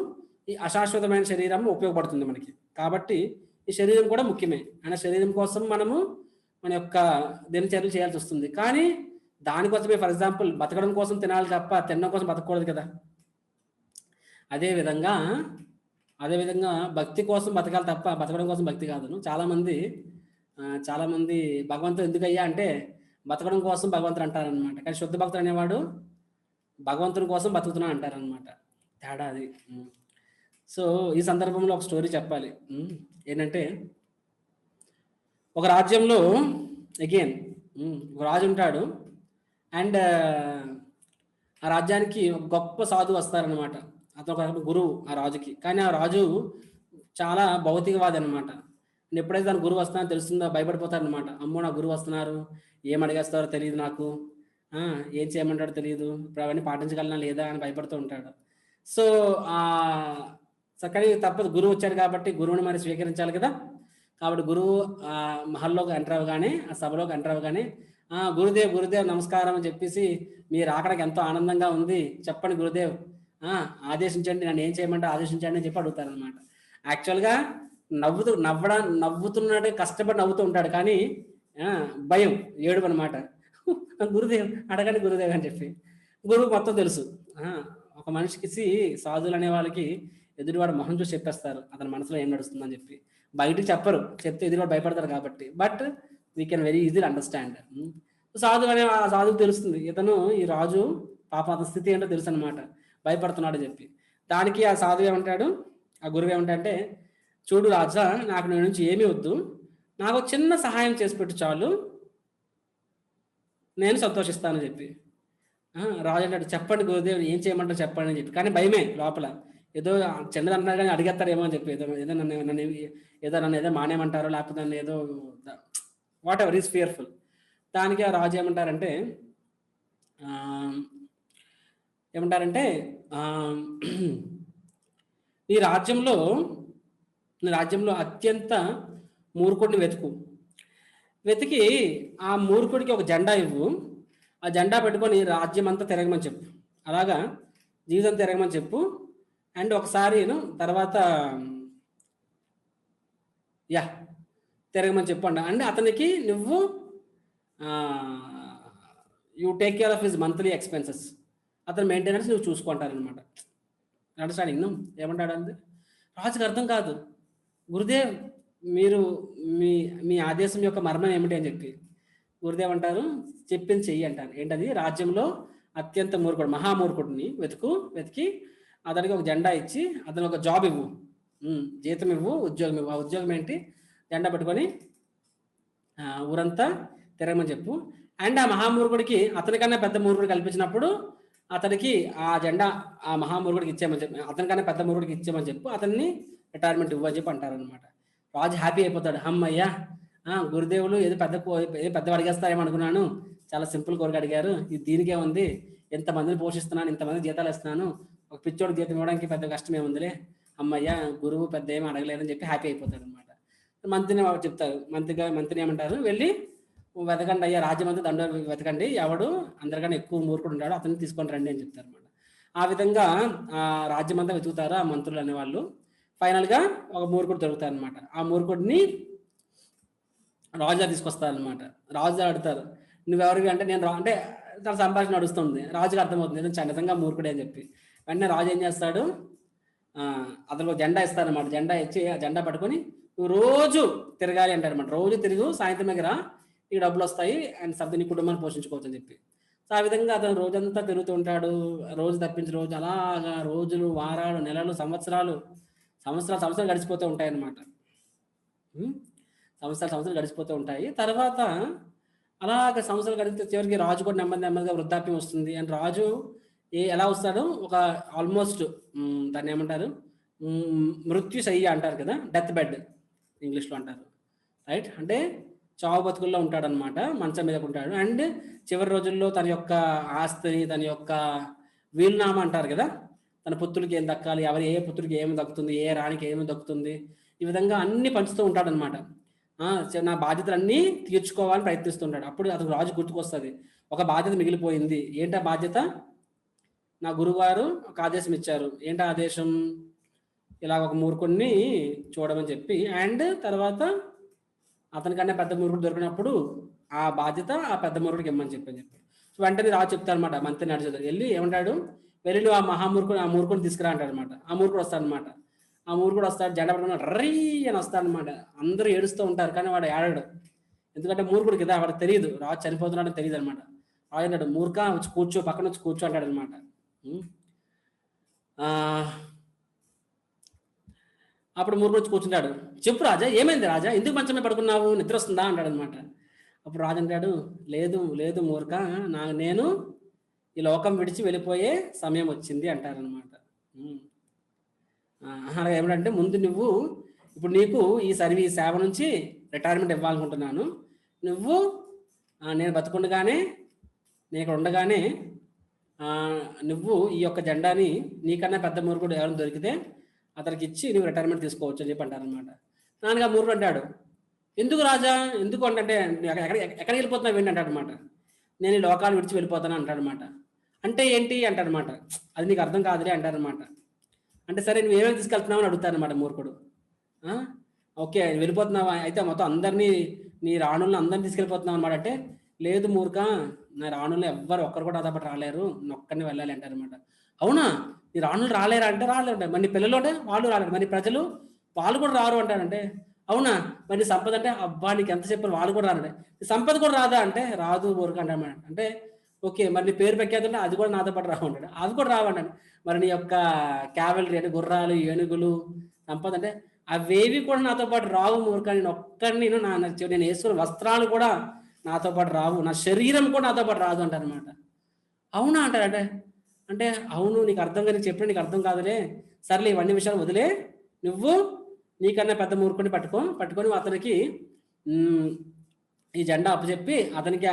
ఈ అశాశ్వతమైన శరీరం ఉపయోగపడుతుంది మనకి. కాబట్టి ఈ శరీరం కూడా ముఖ్యమే. అయినా శరీరం కోసం మనము మన యొక్క దినచర్యలు చేయాల్సి వస్తుంది, కానీ దానికోసమే ఫర్ ఎగ్జాంపుల్ బతకడం కోసం తినాలి తప్ప తినడం కోసం బతకూడదు కదా. అదేవిధంగా భక్తి కోసం బతకాలి తప్ప బతకడం కోసం భక్తి కాదు. చాలామంది భగవంతుడు ఎందుకయ్యా అంటే బతకడం కోసం భగవంతుడు అంటారనమాట, కానీ శుద్ధ భక్తుడు అనేవాడు భగవంతుడి కోసం బతుకుతున్నా అంటారనమాట. తేడా అది. సో ఈ సందర్భంలో ఒక స్టోరీ చెప్పాలి. ఏంటంటే ఒక రాజ్యంలో ఒక రాజు ఉంటాడు, అండ్ ఆ రాజ్యానికి ఒక గొప్ప సాధువు వస్తారనమాట. అతను ఒక గురువు ఆ రాజుకి, కానీ ఆ రాజు చాలా భౌతికవాది అనమాట. ఎప్పుడైతే దాని గురువు వస్తానో తెలుస్తుందో భయపడిపోతారనమాట. అమ్మో నా గురువు వస్తున్నారు, ఏం అడిగేస్తారో తెలియదు, నాకు ఏం చేయమంటాడో తెలియదు, ఇప్పుడు అవన్నీ పాటించగలనా లేదా అని భయపడుతూ ఉంటాడు. సో కానీ తప్పదు, గురువు వచ్చాడు కాబట్టి గురువుని మరి స్వీకరించాలి కదా. కాబట్టి గురువు మహల్లోకి ఎంటర్ అవ్వగానే, ఆ సభలోకి ఎంటర్ అవ్వగానే గురుదేవ్ నమస్కారం అని చెప్పేసి, మీరు అక్కడికి ఎంతో ఆనందంగా ఉంది, చెప్పండి గురుదేవ్, ఆదేశించండి, నన్ను ఏం చేయమంటే ఆదేశించండి అని చెప్పి అడుగుతారనమాట. యాక్చువల్గా నవ్వుతున్నాడు, కష్టపడి నవ్వుతూ ఉంటాడు, కానీ భయం, ఏడుపు అనమాట. గురుదేవ్ అడగండి గురుదేవ్ అని చెప్పి. గురువు మొత్తం తెలుసు. ఒక మనిషికి సాధువులు అనే వాళ్ళకి ఎదురువాడు మొహం చూసి చెప్పేస్తారు అతని మనసులో ఏం నడుస్తుందని చెప్పి. బయటకు చెప్పరు, చెప్తే ఎదురువాడు భయపడతారు కాబట్టి, but we can very easily understand. సాధువు తెలుస్తుంది, ఇతను ఈ రాజు పాప అతని స్థితి ఏంటో తెలుసు అనమాట, భయపడుతున్నాడు చెప్పి. దానికి ఆ సాధువు ఏమంటాడు, ఆ గురువు ఏమంటాడంటే, చూడు రాజా, నాకు నీ నుంచి ఏమీ వద్దు, నాకు చిన్న సహాయం చేసి పెట్టు చాలు, నేను సంతోషిస్తానని చెప్పి. రాజు అంటాడు, చెప్పండి గురుదేవ్, ఏం చేయమంటారు చెప్పండి అని చెప్పి. కానీ భయమే లోపల, ఏదో చిన్నది అంటున్నారు కానీ అడిగేస్తారేమో అని చెప్పి, నన్ను ఏదో మానేమంటారో, లేకపోతే నన్ను ఏదో వాట్ ఎవర్ ఈజ్ ఫియర్ఫుల్. దానికి ఆ రాజు ఏమంటారంటే నీ రాజ్యంలో అత్యంత మూర్ఖుడిని వెతికి ఆ మూర్ఖుడికి ఒక జెండా ఇవ్వు, ఆ జెండా పెట్టుకొని రాజ్యం అంతా తిరగమని చెప్పు. అలాగా జీవితం తిరగమని చెప్పు. అండ్ ఒకసారి తర్వాత యా తిరగమని చెప్పండి. అంటే అతనికి నువ్వు you take care of his monthly expenses. అతని మెయింటెనెన్స్ నువ్వు చూసుకుంటారనమాట. అండర్స్టాండింగ్ ఏమంటాడు అంది రాజుకి అర్థం కాదు. గురుదేవ్ మీరు మీ మీ ఆదేశం యొక్క మర్మం ఏమిటి అని చెప్పి గురుదేవ్ అంటారు చెప్పింది చెయ్యి అంటారు. ఏంటది? రాజ్యంలో అత్యంత మూర్ఖుడు మహామూర్ఖుడిని వెతికి అతనికి ఒక జెండా ఇచ్చి అతనికి ఒక జాబ్ ఇవ్వు, జీతం ఇవ్వు, ఉద్యోగం ఇవ్వు. ఆ ఉద్యోగం ఏంటి? జెండా పెట్టుకొని ఊరంతా తిరగమని చెప్పు. అండ్ ఆ మహామూర్ఖుడికి అతనికన్నా పెద్ద మూర్ఖుడు కల్పించినప్పుడు అతనికి ఆ జెండా ఆ మహామూర్ఖుడికి ఇచ్చేయమని చెప్పి, అతనికన్నా పెద్ద మూర్ఖుడికి ఇచ్చేయమని చెప్పు, అతన్ని రిటైర్మెంట్ ఇవ్వని చెప్పి అంటారనమాట. రాజు హ్యాపీ అయిపోతాడు. అమ్మయ్యా గురుదేవులు ఏదో పెద్దవాడు అడిగేస్తారేమో అనుకున్నాను, చాలా సింపుల్ కోరిక అడిగారు, ఇది దీనికే ఉంది, ఎంతమందిని పోషిస్తున్నాను, ఇంతమంది జీతాలు ఇస్తున్నాను, ఒక పిచ్చోడు జీతం ఇవ్వడానికి పెద్ద కష్టమే ఉందిలే, అమ్మయ్యా గురువు పెద్ద ఏమీ అడగలేదని చెప్పి హ్యాపీ అయిపోతాడు అనమాట. మంత్రిని చెప్తారు, మంత్రిని ఏమంటారు, వెళ్ళి వెతకండి అయ్యా, రాజ్యం అంతా దండ వెతకండి, ఎవడు అందరికన్నా ఎక్కువ మూర్ఖుడు ఉంటాడు అతన్ని తీసుకొని రండి అని చెప్తారు అనమాట. ఆ విధంగా ఆ రాజ్యం అంతా వెతుకుతారు ఆ మంత్రులు అనేవాళ్ళు. ఫైనల్గా ఒక మూర్ఖుడు దొరుకుతారు అనమాట. ఆ మూర్ఖుడిని రాజుగా తీసుకొస్తారనమాట. రాజు అడుగుతారు నువ్వెవరివి అంటే నేను అంటే తన సంభాషణ నడుస్తుంది. రాజుకి అర్థమవుతుంది నిజంగా మూర్ఖుడే అని చెప్పి. వెంటనే రాజు ఏం చేస్తాడు, అతను ఒక జెండా ఇస్తారనమాట. జెండా ఇచ్చి ఆ జెండా పట్టుకొని నువ్వు రోజు తిరగాలి అంటారనమాట. రోజు తిరుగు, సాయంత్రం దగ్గర నీకు డబ్బులు వస్తాయి అండ్ నీ కుటుంబాన్ని పోషించుకోవచ్చు అని చెప్పి. సో ఆ విధంగా అతను రోజంతా తిరుగుతూ ఉంటాడు. రోజు తప్పించి రోజు అలాగా రోజులు, వారాలు, నెలలు, సంవత్సరాలు గడిచిపోతూ ఉంటాయి అన్నమాట. సంవత్సరాలు గడిచిపోతూ ఉంటాయి. తర్వాత అలాగ సంవత్సరాలు గడిపితే చివరికి రాజు కూడా నెమ్మదిగా వృద్ధాప్యం వస్తుంది. అండ్ రాజు ఎలా వస్తాడు, ఒక ఆల్మోస్ట్ దాన్ని ఏమంటారు, మృత్యు శయ్య అంటారు కదా, డెత్ బెడ్ ఇంగ్లీష్లో అంటారు, రైట్? అంటే చావు బతుకుల్లో ఉంటాడనమాట, మంచం మీద ఉంటాడు. అండ్ చివరి రోజుల్లో తన యొక్క ఆస్తిని, తన యొక్క వీలునామా అంటారు కదా, తన పుత్రులకి ఏం దక్కాలి, ఏ పుత్రుడికి ఏమి దక్కుతుంది, ఏ రాణికి ఏమి దక్కుతుంది, ఈ విధంగా అన్ని పంచుతూ ఉంటాడనమాట. నా బాధ్యతలన్నీ తీర్చుకోవాలని ప్రయత్నిస్తుంటాడు. అప్పుడు అతను రాజు గుర్తుకొస్తుంది, ఒక బాధ్యత మిగిలిపోయింది. ఏంటా బాధ్యత? నా గురువుగారు ఒక ఆదేశం ఇచ్చారు. ఏంటా ఆదేశం? ఇలా ఒక మూర్ఖుడిని చూడమని చెప్పి, అండ్ తర్వాత అతనికన్నా పెద్ద మూర్ఖుడు దొరికినప్పుడు ఆ బాధ్యత ఆ పెద్ద మూర్ఖుడికి ఇమ్మని చెప్పి. సో వెంటనే రాజు చెప్తారనమాట, మంత్రి నడిచేది వెళ్ళి ఏమంటాడు, వెళ్ళి నువ్వు ఆ మూర్ఖుడిని తీసుకురా అంటాడు అనమాట. ఆ మూర్ఖుడు వస్తాడనమాట. ఆ మూర్ఖుడు వస్తాడు, జెండా పట్టుకుని రై అని వస్తాడనమాట. అందరూ ఏడుస్తూ ఉంటారు, కానీ వాడు ఏడాడు. ఎందుకంటే మూర్ఖుడు కదా, వాడికి తెలియదు రాజు చనిపోతున్నాడని తెలియదు అనమాట. రాజు అంటాడు, మూర్ఖ వచ్చి కూర్చో, పక్కన వచ్చి కూర్చో అంటాడు అనమాట. అప్పుడు మూర్ఖుడు వచ్చి కూర్చుంటాడు. చెప్పు రాజా, ఏమైంది రాజా, ఎందుకు మంచమే పడుకున్నావు, నిద్ర వస్తుందా అంటాడు అనమాట. అప్పుడు రాజు అంటాడు, లేదు మూర్ఖ, నేను ఈ లోకం విడిచి వెళ్ళిపోయే సమయం వచ్చింది అంటారనమాట. అలాగే ఏమిటంటే, ముందు నువ్వు ఇప్పుడు నీకు ఈ సేవ నుంచి రిటైర్మెంట్ ఇవ్వాలనుకుంటున్నాను. నువ్వు నేను బతుకుండగానే, నేను ఇక్కడ ఉండగానే నువ్వు ఈ యొక్క జెండాని నీకన్నా పెద్ద మూర్ఖుడు ఎవరైనా దొరికితే అతనికి ఇచ్చి నువ్వు రిటైర్మెంట్ తీసుకోవచ్చు అని చెప్పి అంటారనమాట. నాన్నగా మూర్ఖుడు అంటాడు, ఎందుకు రాజా, ఎందుకు అంటే ఎక్కడికి వెళ్ళిపోతున్నావు ఏంటి అంటాడు అనమాట. నేను ఈ లోకాలు విడిచి వెళ్ళిపోతాను అంటాడనమాట. అంటే ఏంటి అంటాడనమాట. అది నీకు అర్థం కాదులే అంటారనమాట. అంటే సరే నువ్వు ఏమేమి తీసుకెళ్తున్నావు అని అడుగుతారనమాట మూర్ఖుడు. ఓకే వెళ్ళిపోతున్నావా, అయితే మొత్తం అందరినీ, నీ రాణులను అందరినీ తీసుకెళ్ళిపోతున్నావు అనమాట. అంటే లేదు మూర్ఖ, నా రాణులు ఒక్కరు కూడా నాతో పాటు రాలేరు, ఒక్కరిని వెళ్ళాలి అంటారనమాట. అవునా, నీ రాణులు రాలేరా అంటే రాలేరు. మరి నీ పిల్లలు అంటే వాళ్ళు రాలేరు, మరి ప్రజలు వాళ్ళు కూడా రారు అంటారంటే అవునా, మరి నీ సంపద అంటే అబ్బా నీకు ఎంత చెప్పారు వాళ్ళు కూడా రారంటే సంపద కూడా రాదా అంటే రాదు మూర్ఖ అంటాడు. అంటే ఓకే, మరి నీ పేరు పెట్టేదంటే అది కూడా నాతో పాటు రావు అంటాడు. అవి కూడా రావంటాడు. మరి నీ యొక్క క్యావెలరీ అంటే గుర్రాలు, ఏనుగులు, సంపద అంటే అవేవి కూడా నాతో పాటు రావు మూర్ఖ, నేను ఒక్కడిని నేను వేసుకున్న వస్త్రాలు కూడా నాతో పాటు రావు, నా శరీరం కూడా నాతో పాటు రాదు అంటారనమాట. అవునా అంటాడు. అంటే అవును, నీకు అర్థం కాదు, చెప్పిన నీకు అర్థం కాదులే, సర్లే ఇవన్నీ విషయాలు వదిలే, నువ్వు నీకన్నా పెద్ద మూర్ఖుని పట్టుకొని అతనికి ఈ జెండా అప్పచెప్పి అతనికి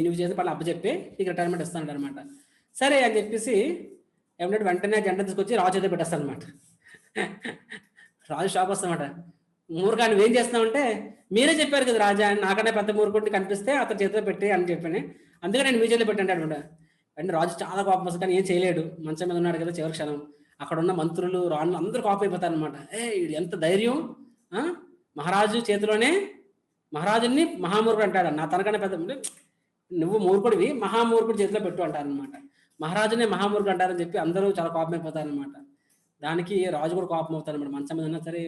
నువ్వు చేసిన పనులు అప్పచెప్పి నీకు రిటైర్మెంట్ ఇస్తాను అనమాట. సరే అని చెప్పేసి ఏమంటే వెంటనే జెండా తీసుకొచ్చి రాజు చేతిలో పెట్టేస్తాను అనమాట. రాజు షాక్ వస్తానమాట. మూర్ఖా నువ్వేం చేస్తున్నావు అంటే, మీరే చెప్పారు కదా రాజా, నాకన్నా పెద్ద మూర్ఖుడిని కనిపిస్తే అతని చేతిలో పెట్టి అని చెప్పాను, అందుకే నేను మ్యూజియంలో పెట్టంటాడు అనమాట. అంటే రాజు చాలా కోపం వస్తుంది, కానీ ఏం చేయలేడు, మంచం మీద ఉన్నాడు కదా చివరి క్షణం. అక్కడ ఉన్న మంత్రులు రాణులు అందరూ కోపం అయిపోతారు అనమాట. వీడు ఎంత ధైర్యం, ఆ? మహారాజు చేతిలోనే మహారాజుని మహామూర్ఖుడు అంటాడు. నా తనకన్నా పెద్ద నువ్వు మూర్ఖుడివి, మహామూర్ఖుడు చేతిలో పెట్టు అంటారనమాట. మహారాజునే మహామూర్ఖుడు అంటారని చెప్పి అందరూ చాలా కోపం అయిపోతారనమాట. దానికి రాజు కూడా కోపం అవుతారనమాట. మంచం మీద ఉన్నా సరే,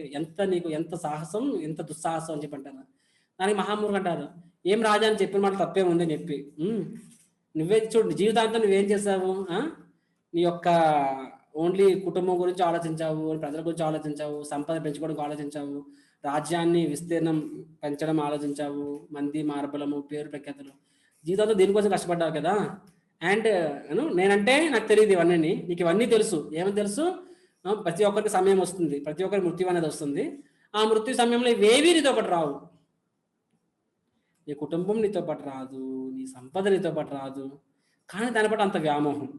నీకు ఎంత సాహసం, ఎంత దుస్సాహసం అని చెప్పి అంటారు. దానికి మహామూర్ఖుడు అంటారు, ఏం రాజా అని చెప్పిన మాట తప్పే ఉందని చెప్పి, నువ్వే చూడు జీవితాంతం నువ్వేం చేసావు, నీ యొక్క ఓన్లీ కుటుంబం గురించి ఆలోచించావు, ప్రజల గురించి ఆలోచించావు, సంపద పెంచుకోవడానికి ఆలోచించావు, రాజ్యాన్ని విస్తీర్ణం పెంచడం ఆలోచించావు, మంది మార్బలము, పేరు ప్రఖ్యాతులు, జీవితంలో దీనికోసం కష్టపడ్డావు కదా. అండ్ నేనంటే నాకు తెలియదు ఇవన్నీ, నీకు ఇవన్నీ తెలుసు. ఏమని తెలుసు? ప్రతి ఒక్కరికి సమయం వస్తుంది, ప్రతి ఒక్కరికి మృత్యు అనేది వస్తుంది. ఆ మృత్యు సమయంలో ఇవేవి నీతో పాటు రావు. నీ కుటుంబం నీతో పాటు రాదు, నీ సంపద నీతో పాటు రాదు, కానీ దాని పాటు అంత వ్యామోహం.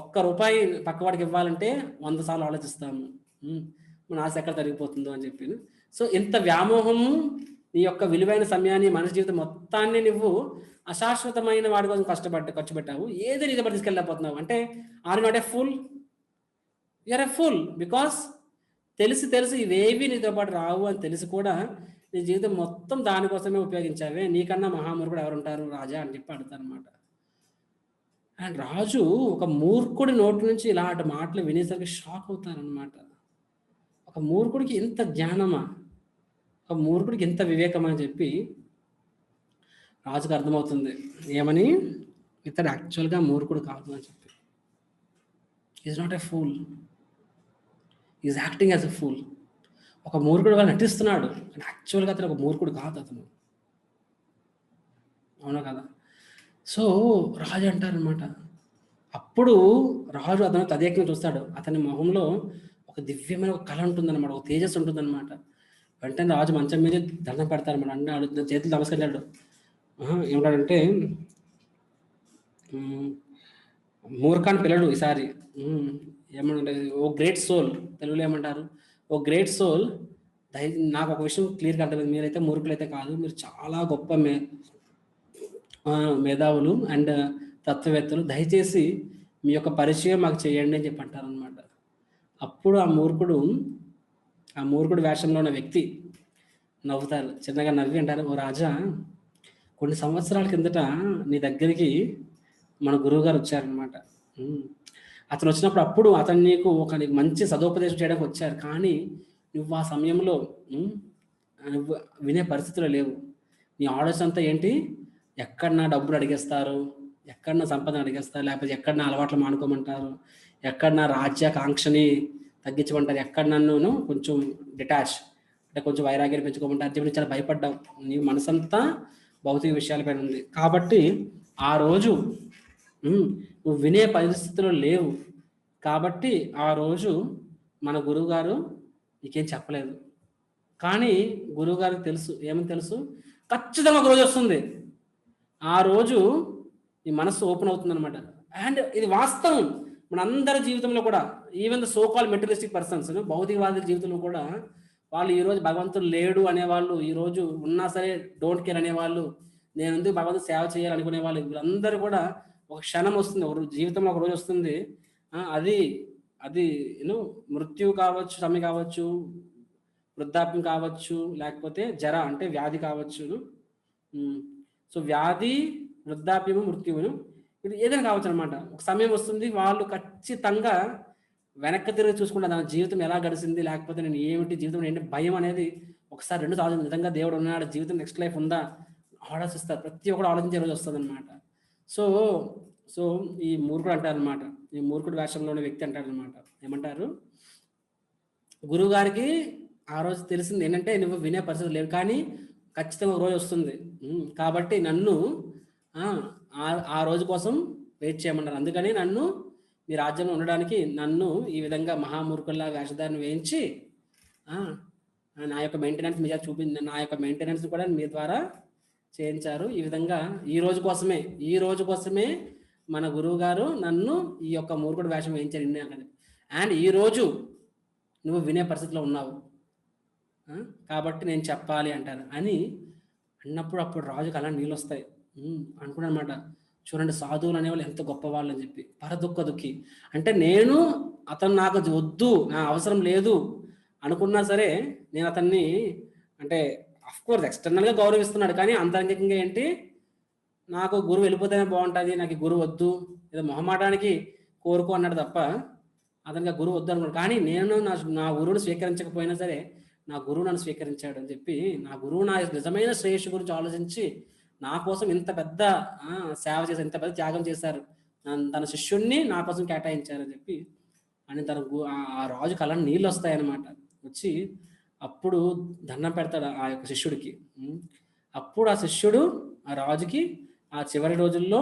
₹1 పక్కవాడికి ఇవ్వాలంటే 100 సార్లు ఆలోచిస్తాము, మన ఆశ ఎక్కడ తరిగిపోతుందో అని చెప్పి. సో ఇంత వ్యామోహము, నీ యొక్క విలువైన సమయాన్ని, మనిషి జీవితం మొత్తాన్ని నువ్వు అశాశ్వతమైన వాడి కోసం ఖర్చు పెట్టావు. ఏది నీతో పాటు తీసుకెళ్ళకపోతున్నావు అంటే, are not a fool? You're a fool. Because తెలిసి ఇవేవి నీతో పాటు రావు అని తెలిసి కూడా నీ జీవితం మొత్తం దానికోసమే ఉపయోగించావే, నీకన్నా మహామూర్ఖుడు ఎవరుంటారు రాజా అని చెప్పి అడుగుతారనమాట. అండ్ రాజు ఒక మూర్ఖుడి నోటి నుంచి ఇలాంటి మాటలు వినేసరికి షాక్ అవుతారనమాట. ఒక మూర్ఖుడికి ఇంత జ్ఞానమా, ఒక మూర్ఖుడికి ఇంత వివేకమా అని చెప్పి రాజుకు అర్థమవుతుంది. ఏమని? ఇతడు యాక్చువల్గా మూర్ఖుడు కాదు అని చెప్పి. Is not a fool, is acting as a fool. ఒక మూర్ఖుడు వాళ్ళు నటిస్తున్నాడు, యాక్చువల్గా అతను ఒక మూర్ఖుడు కాదు అతను. అవునా కదా? సో రాజు అంటారనమాట. అప్పుడు రాజు అతను తదేకంగా చూస్తాడు. అతని మొహంలో ఒక దివ్యమైన ఒక కళ ఉంటుందన్నమాట, ఒక తేజస్సు ఉంటుందన్నమాట. వెంటనే రాజు మంచం మీద దండం పెడతారన్నమాట. అంటే చేతులు నమస్కరించాడు. ఏమంటాడంటే, మూర్ఖాన్ని పిల్లడు ఈసారి. ఏమంటే, ఓ గ్రేట్ సోల్, తెలుగులో ఏమంటారు, ఓ గ్రేట్ సోల్, నాకు ఒక విషయం క్లియర్గా అర్థమైంది, మీరైతే మూర్ఖులైతే కాదు, మీరు చాలా గొప్ప మేధావులు అండ్ తత్వవేత్తలు, దయచేసి మీ యొక్క పరిచయం మాకు చేయండి అని చెప్పి అంటారనమాట. అప్పుడు ఆ మూర్ఖుడు వేషంలో ఉన్న వ్యక్తి నవ్వుతారు, చిన్నగా నవ్వి అంటారు, ఓ రాజా, కొన్ని సంవత్సరాల కిందట నీ దగ్గరికి మన గురువు గారు వచ్చారనమాట. అతను వచ్చినప్పుడు అప్పుడు అతను నీకు మంచి సదోపదేశం చేయడానికి వచ్చారు, కానీ నువ్వు ఆ సమయంలో నువ్వు వినే పరిస్థితిలో లేవు. నీ ఆలోచన అంతా ఏంటి? ఎక్కడ నా డబ్బులు అడిగేస్తారు, ఎక్కడ నా సంపదను అడిగేస్తారు, లేకపోతే ఎక్కడ నా అలవాట్లు మానుకోమంటారు, ఎక్కడ నా రాజ్యాకాంక్షని తగ్గించమంటారు, ఎక్కడ నన్ను కొంచెం డిటాచ్ అంటే కొంచెం వైరాగ్యాన్ని పెంచుకోమంటారు అని చెప్పి చాలా భయపడ్డావు. నీ మనసంతా భౌతిక విషయాలపైన ఉంది. కాబట్టి ఆ రోజు నువ్వు వినే పరిస్థితిలో లేవు. కాబట్టి ఆ రోజు మన గురువుగారు నీకేం చెప్పలేదు. కానీ గురువుగారికి తెలుసు, ఏమని తెలుసు, ఖచ్చితంగా ఒక రోజు వస్తుంది, ఆ రోజు నీ మనస్సు ఓపెన్ అవుతుంది అనమాట. అండ్ ఇది వాస్తవం మనందరి జీవితంలో కూడా. Even the so call materialistic persons, భౌతికవాదుల జీవితంలో కూడా, వాళ్ళు ఈరోజు భగవంతుడు లేడు అనేవాళ్ళు, ఈరోజు ఉన్నా సరే డోంట్ కేర్ అనేవాళ్ళు, నేను ఎందుకు భగవంతుడు సేవ చేయాలనుకునే వాళ్ళు, వీళ్ళందరూ కూడా ఒక క్షణం వస్తుంది, ఒక జీవితంలో ఒక రోజు వస్తుంది, అది మృత్యు కావచ్చు, సమ్మె కావచ్చు, వృద్ధాప్యం కావచ్చు, లేకపోతే జర అంటే వ్యాధి కావచ్చు. సో వ్యాధి, వృద్ధాప్యము, మృత్యువును, ఇది ఏదైనా కావచ్చు అనమాట. ఒక సమయం వస్తుంది, వాళ్ళు ఖచ్చితంగా వెనక్కి తిరిగి చూసుకుంటా నా జీవితం ఎలా గడిచింది, లేకపోతే నేను ఏమిటి జీవితం ఏంటి, భయం అనేది ఒకసారి 2 సార్లు నిజంగా దేవుడు ఉన్నాడు, జీవితం నెక్స్ట్ లైఫ్ ఉందా ఆలోచిస్తారు. ప్రతి ఒక్కరు ఆలోచించే రోజు వస్తుంది అనమాట. సో ఈ మూర్ఖుడు అంటారనమాట, ఈ మూర్ఖుడు వేషంలోని వ్యక్తి అంటారనమాట. ఏమంటారు? గురువు గారికి ఆ రోజు తెలిసింది ఏంటంటే, నువ్వు వినే పరిస్థితి లేవు, కానీ ఖచ్చితంగా ఒక రోజు వస్తుంది, కాబట్టి నన్ను ఆ రోజు కోసం వెయిట్ చేయమన్నారు. అందుకని నన్ను మీ రాజ్యంలో ఉండడానికి నన్ను ఈ విధంగా మహామూర్ఖుల్లా వేషధారణ వేయించి నా యొక్క మెయింటెనెన్స్ మీ చూపింది, నా యొక్క మెయింటెనెన్స్ కూడా మీ ద్వారా చేయించారు. ఈ విధంగా ఈ రోజు కోసమే మన గురువు గారు నన్ను ఈ యొక్క మూర్ఖుడు వేషం వేయించారు. అండ్ ఈ రోజు నువ్వు వినే పరిస్థితిలో ఉన్నావు, కాబట్టి నేను చెప్పాలి అంటారు అని అన్నప్పుడు, అప్పుడు రాజుకి అలా నీళ్ళు వస్తాయి. అనుకున్నాను అనమాట. చూడండి సాధువులు అనేవాళ్ళు ఎంత గొప్పవాళ్ళు అని చెప్పి. పరదుఃఖ దుఃఖి. అంటే నేను అతను నాకు వద్దు, నా అవసరం లేదు అనుకున్నా సరే, నేను అతన్ని అంటే ఆఫ్‌కోర్స్ ఎక్స్‌టర్నల్‌గా గౌరవిస్తున్నాడు. కానీ అంతరంగికంగా ఏంటి, నాకు గురువు వెళ్ళిపోతేనే బాగుంటుంది, నాకు గురువు వద్దు, ఏదో మొహమాటానికి కోరుకో అన్నాడు తప్ప అతనికి ఆ గురువు వద్దు అనుకున్నాడు. కానీ నేను నా గురువుని స్వీకరించకపోయినా సరే నా గురువు నన్ను స్వీకరించాడు అని చెప్పి, నా గురువు నా నిజమైన శ్రేయస్సు గురించి ఆలోచించి నా కోసం ఇంత పెద్ద సేవ చేశారు, ఇంత పెద్ద త్యాగం చేశారు, తన శిష్యుణ్ణి నా కోసం కేటాయించారని చెప్పి అని ఆ రాజు కళ్ళ నీళ్ళు వస్తాయన్నమాట. వచ్చి అప్పుడు దండం పెడతాడు ఆ యొక్క శిష్యుడికి. అప్పుడు ఆ శిష్యుడు ఆ రాజుకి ఆ చివరి రోజుల్లో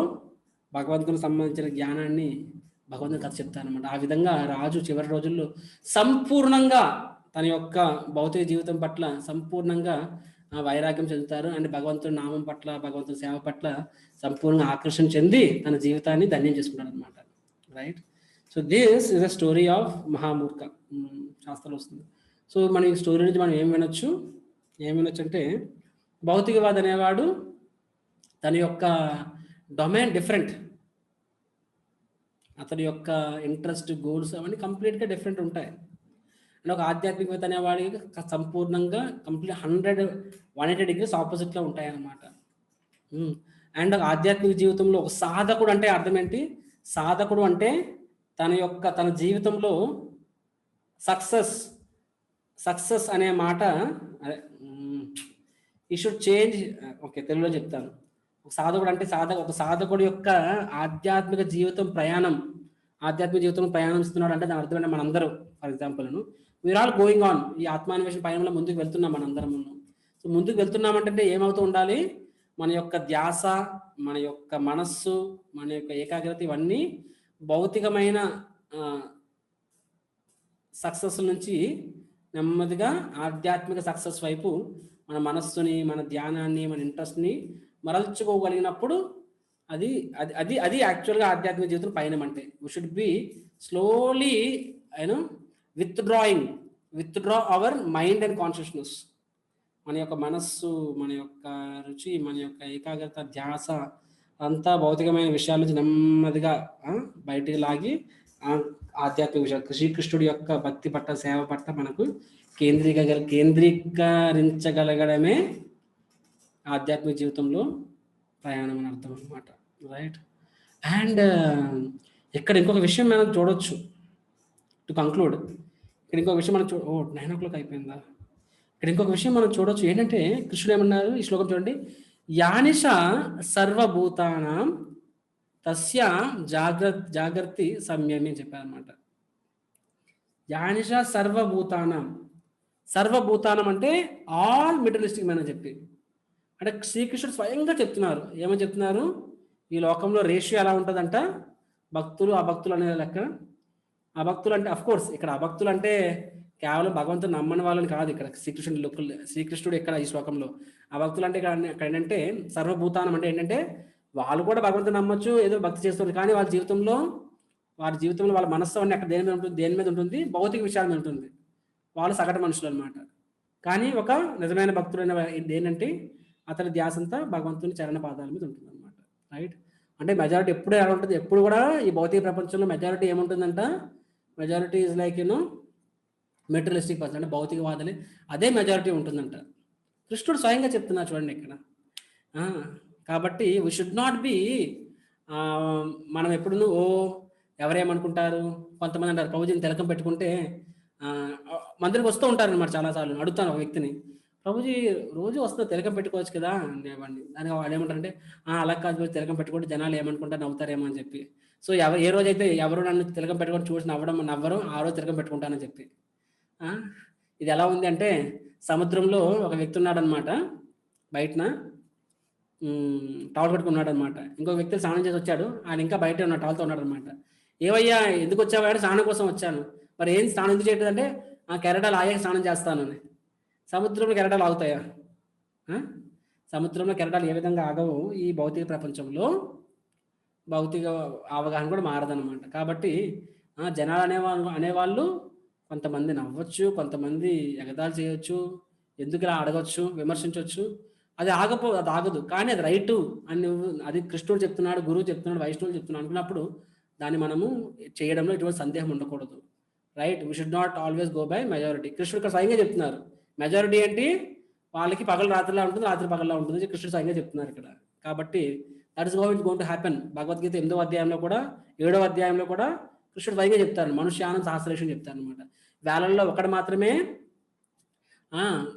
భగవంతునికి సంబంధించిన జ్ఞానాన్ని భగవంతుని కథ చెప్తారనమాట. ఆ విధంగా రాజు చివరి రోజుల్లో సంపూర్ణంగా తన యొక్క భౌతిక జీవితం పట్ల సంపూర్ణంగా వైరాగ్యం చెందుతారు. అండ్ భగవంతుడి నామం పట్ల, భగవంతుని సేవ పట్ల సంపూర్ణంగా ఆకర్షణ చెంది తన జీవితాన్ని ధన్యం చేసుకుంటాడు అనమాట. Right. So this is a story of మహామూర్ఖ. శాస్త్రంలో వస్తుంది. సో మన ఈ స్టోరీ నుంచి మనం ఏం వినొచ్చు అంటే, భౌతికవాది అనేవాడు తన యొక్క డొమైన్ డిఫరెంట్, అతని యొక్క ఇంట్రెస్ట్, గోల్స్ అవన్నీ కంప్లీట్గా డిఫరెంట్ ఉంటాయి. అండ్ ఒక ఆధ్యాత్మికత అనేవాడికి సంపూర్ణంగా కంప్లీట్ 180 degrees ఆపోజిట్లో ఉంటాయి అన్నమాట. అండ్ ఆధ్యాత్మిక జీవితంలో ఒక సాధకుడు అంటే అర్థం ఏంటి? సాధకుడు అంటే తన జీవితంలో సక్సెస్ అనే మాట ఈ షుడ్ చేంజ్. ఓకే, తెలుగులో చెప్తాను. ఒక సాధకుడు అంటే ఒక సాధకుడు యొక్క ఆధ్యాత్మిక జీవితంలో ప్రయాణం ఇస్తున్నాడు అంటే దాని అర్థం మనందరూ, for example we're all going on, ఈ ఆత్మాన్వేషణ పయనంలో ముందుకు వెళ్తున్నాం మనందరం. సో ముందుకు వెళ్తున్నామంటే ఏమవుతూ ఉండాలి? మన యొక్క ధ్యాస, మన యొక్క మనస్సు, మన యొక్క ఏకాగ్రత ఇవన్నీ భౌతికమైన సక్సెస్ నుంచి నెమ్మదిగా ఆధ్యాత్మిక సక్సెస్ వైపు మన మనస్సుని, మన ధ్యానాన్ని, మన ఇంట్రెస్ట్ని మరల్చుకోగలిగినప్పుడు అది యాక్చువల్గా ఆధ్యాత్మిక జీవితం పయనం అంటే. We should be slowly withdraw our mind and consciousness. మన యొక్క మనస్సు, మన యొక్క రుచి, మన యొక్క ఏకాగ్రత, ధ్యాస అంతా భౌతికమైన విషయాల నుంచి నెమ్మదిగా బయటికి లాగి ఆధ్యాత్మిక విషయాలు, శ్రీకృష్ణుడి యొక్క భక్తి పట్ల, సేవ పట్ల మనకు కేంద్రీకరించగలగడమే ఆధ్యాత్మిక జీవితంలో ప్రయాణం అని అర్థం అనమాట. రైట్. అండ్ ఇక్కడ ఇంకొక విషయం మనం చూడవచ్చు, టు కంక్లూడ్. ఇక్కడ ఇంకొక విషయం మనం 9 o'clock అయిపోయిందా? ఇక్కడ ఇంకొక విషయం మనం చూడవచ్చు ఏంటంటే, కృష్ణుడు ఏమన్నారు ఈ శ్లోకం చూడండి. యానిష సర్వభూతానాం తస్య జాగ్రత్త సంయమి అని చెప్పారనమాట. యానిష సర్వభూతానం అంటే ఆల్ మెటీరియలిస్టిక్ మ్యాన్ అని చెప్పి, అంటే శ్రీకృష్ణుడు స్వయంగా చెప్తున్నారు. ఏమని చెప్తున్నారు? ఈ లోకంలో రేషియో ఎలా ఉంటుందంట, భక్తులు అభక్తులు అనే లెక్క. అభక్తులు అంటే అఫ్కోర్స్ ఇక్కడ అభక్తులు అంటే కేవలం భగవంతుని నమ్మని వాళ్ళని కాదు. ఇక్కడ శ్రీకృష్ణుడు ఇక్కడ ఈ శ్లోకంలో అభక్తులు అంటే ఇక్కడ ఏంటంటే సర్వభూతానం అంటే ఏంటంటే వాళ్ళు కూడా భగవంతుని నమ్మొచ్చు, ఏదో భక్తి చేస్తుంది, కానీ వాళ్ళ జీవితంలో వాళ్ళ మనస్సు అన్ని అక్కడ దేని మీద ఉంటుంది? భౌతిక విషయాల మీద ఉంటుంది. వాళ్ళు సగటు మనుషులు అనమాట. కానీ ఒక నిజమైన భక్తుడైన ఏంటంటే అతని ధ్యాస అంతా భగవంతుని చరణ పాదాల మీద ఉంటుంది అనమాట. రైట్. అంటే మెజారిటీ ఎప్పుడు ఎలా ఉంటుంది? ఎప్పుడు కూడా ఈ భౌతిక ప్రపంచంలో మెజారిటీ ఏముంటుందంట? Majority is like materialistic person, అంటే భౌతికవాదులే అదే మెజారిటీ ఉంటుందంట. కృష్ణుడు స్వయంగా చెప్తున్నా చూడండి ఇక్కడ. కాబట్టి వీ షుడ్ నాట్ బి మనం ఎప్పుడు ఎవరేమనుకుంటారు, కొంతమంది అంటారు ప్రభుజీని తిలకం పెట్టుకుంటే మందిరికి వస్తూ ఉంటారు అనమాట. చాలాసార్లు అడుగుతాను ఒక వ్యక్తిని, ప్రభుజీ రోజు వస్తుంది తిలకం పెట్టుకోవచ్చు కదా అనేవాడిని. దానికి వాడు ఏమంటారంటే అలా కాదు, తిలకం పెట్టుకుంటే జనాలు ఏమనుకుంటారు, నవ్వుతారేమో అని చెప్పి. సో ఏ రోజైతే ఎవరు నన్ను తిలకం పెట్టుకొని చూసి నవ్వరు, ఆ రోజు తిలకం పెట్టుకుంటానని చెప్పి. ఇది ఎలా ఉంది అంటే, సముద్రంలో ఒక వ్యక్తి ఉన్నాడనమాట, బయటన టవల్ కట్టుకున్నాడు అనమాట. ఇంకొక వ్యక్తి స్నానం చేసి వచ్చాడు, ఆయన ఇంకా బయట ఉన్న టవల్తో ఉన్నాడు అనమాట. ఏవయ్యా ఎందుకు వచ్చావాడు? స్నానం కోసం వచ్చాను. మరి ఏం స్నానం ఎందుకు చేయట్లేదు అంటే, కెరటాలు ఆగే స్నానం చేస్తానని. సముద్రంలో కెరటాలు ఆగుతాయా? సముద్రంలో కెరటాలు ఏ విధంగా ఆగవు, ఈ భౌతిక ప్రపంచంలో భౌతిక అవగాహన కూడా మారదనమాట. కాబట్టి జనాలు అనేవాళ్ళు కొంతమంది నవ్వచ్చు, కొంతమంది ఎగతాళి చేయొచ్చు, ఎందుకు ఇలా అడగచ్చు, విమర్శించవచ్చు. అది అది ఆగదు, కానీ అది రైటు అని నువ్వు, అది కృష్ణుడు చెప్తున్నాడు, గురువు చెప్తున్నాడు, వైష్ణవుడు చెప్తున్నాడు అనుకున్నప్పుడు దాన్ని మనము చేయడంలో ఎటువంటి సందేహం ఉండకూడదు. Right, we should not always go by majority. కృష్ణుడు ఇక్కడ స్వయంగా చెప్తున్నారు, మెజారిటీ ఏంటి, వాళ్ళకి పగలు రాత్రిలా ఉంటుంది, రాత్రి పగల్లా ఉంటుంది, కృష్ణుడు స్వయంగా చెప్తున్నారు ఇక్కడ. కాబట్టి that is how it's going to happen. Bhagavad Gita 8వ అధ్యాయంలో కూడా 7వ అధ్యాయంలో కూడా కృష్ణుడు స్వయంగా చెప్తారు, మనుష్యానం సహస్రేషం చెప్తారు అనమాట. వేలల్లో ఒకడు మాత్రమే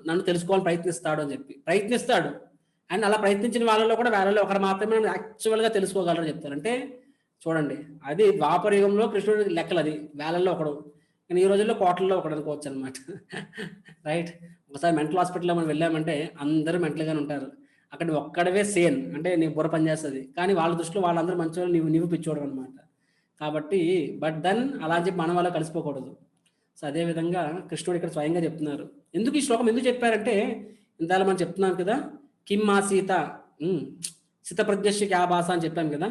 నన్ను తెలుసుకోవాలని ప్రయత్నిస్తాడు అని చెప్పి ప్రయత్నిస్తాడు. అండ్ అలా ప్రయత్నించిన వాళ్ళలో కూడా వేలలో ఒకరు మాత్రమే నన్ను యాక్చువల్గా తెలుసుకోగలరని చెప్తారు. అంటే చూడండి, అది ద్వాపర యుగంలో కృష్ణుడి లెక్కలు, అది వేలల్లో ఒకడు, కానీ ఈ రోజుల్లో కోట్లలో ఒకడు అనుకోవచ్చు అనమాట. రైట్, ఒకసారి మెంటల్ హాస్పిటల్లో మనం వెళ్ళామంటే అందరూ మెంటల్గానే ఉంటారు, అక్కడ ఒక్కడవే సేన్, అంటే నీ బుర్ర పనిచేస్తుంది, కానీ వాళ్ళ దృష్టిలో వాళ్ళందరూ మంచి వాళ్ళు, నీవు పిచ్చోడు అనమాట. కాబట్టి బట్ దెన్ అలా చెప్పి మనం వాళ్ళ కలిసిపోకూడదు. సో అదేవిధంగా కృష్ణుడు ఇక్కడ స్వయంగా చెప్తున్నారు. ఎందుకు ఈ శ్లోకం ఎందుకు చెప్పారంటే, ఇందాక మనం చెప్తున్నాం కదా, కిమ్ మా సీత సితప్రజ్ఞస్య క్యా భాష అని చెప్పాం కదా.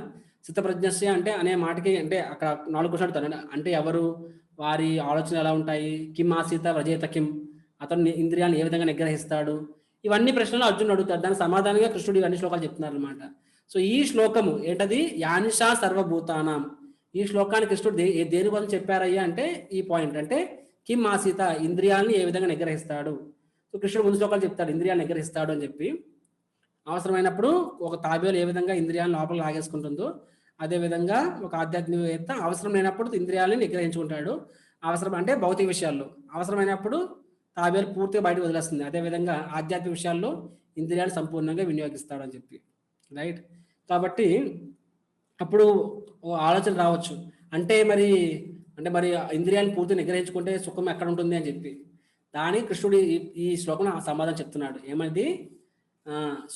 సితప్రజ్ఞస్య అంటే అనే మాటకి అంటే అక్కడ 4 క్వశ్చన్ అడుగుతారు, అంటే ఎవరు, వారి ఆలోచనలు ఎలా ఉంటాయి, కిమ్ మా సీత వ్రజేత కిమ్, అతను ఇంద్రియాలను ఏ విధంగా నిగ్రహిస్తాడు, ఇవన్నీ ప్రశ్నలు అర్జునుడు అడుగుతారు. దానికి సమాధానంగా కృష్ణుడు ఇవన్నీ శ్లోకాలు చెప్తున్నారు అనమాట. సో ఈ శ్లోకము ఏంటది, యానిషా సర్వభూతానాం. ఈ శ్లోకాన్ని కృష్ణుడు దేనికోసం చెప్పారయ్యా అంటే ఈ పాయింట్, అంటే కిమ్ మా సీత, ఇంద్రియాలని ఏ విధంగా నిగ్రహిస్తాడు. సో కృష్ణుడు ముందు శ్లోకాలు చెప్తాడు ఇంద్రియాలను నిగ్రహిస్తాడు అని చెప్పి. అవసరమైనప్పుడు ఒక తాబేలు ఏ విధంగా ఇంద్రియాలను లోపల లాగేసుకుంటుందో, అదేవిధంగా ఒక ఆధ్యాత్మికవేత్త అవసరం లేనప్పుడు ఇంద్రియాలని నిగ్రహించుకుంటాడు. అవసరం అంటే భౌతిక విషయాల్లో, అవసరమైనప్పుడు తాబేలు పూర్తిగా బయట వదిలేస్తుంది. అదేవిధంగా ఆధ్యాత్మిక విషయాల్లో ఇంద్రియాలు సంపూర్ణంగా వినియోగిస్తాడు అని చెప్పి. రైట్, కాబట్టి అప్పుడు ఆలోచన రావచ్చు, అంటే మరి ఇంద్రియాలను పూర్తిగా నిగ్రహించుకుంటే సుఖం ఎక్కడ ఉంటుంది అని చెప్పి. దానికి కృష్ణుడు ఈ శ్లోకం సమాధానం చెప్తున్నాడు. ఏమది,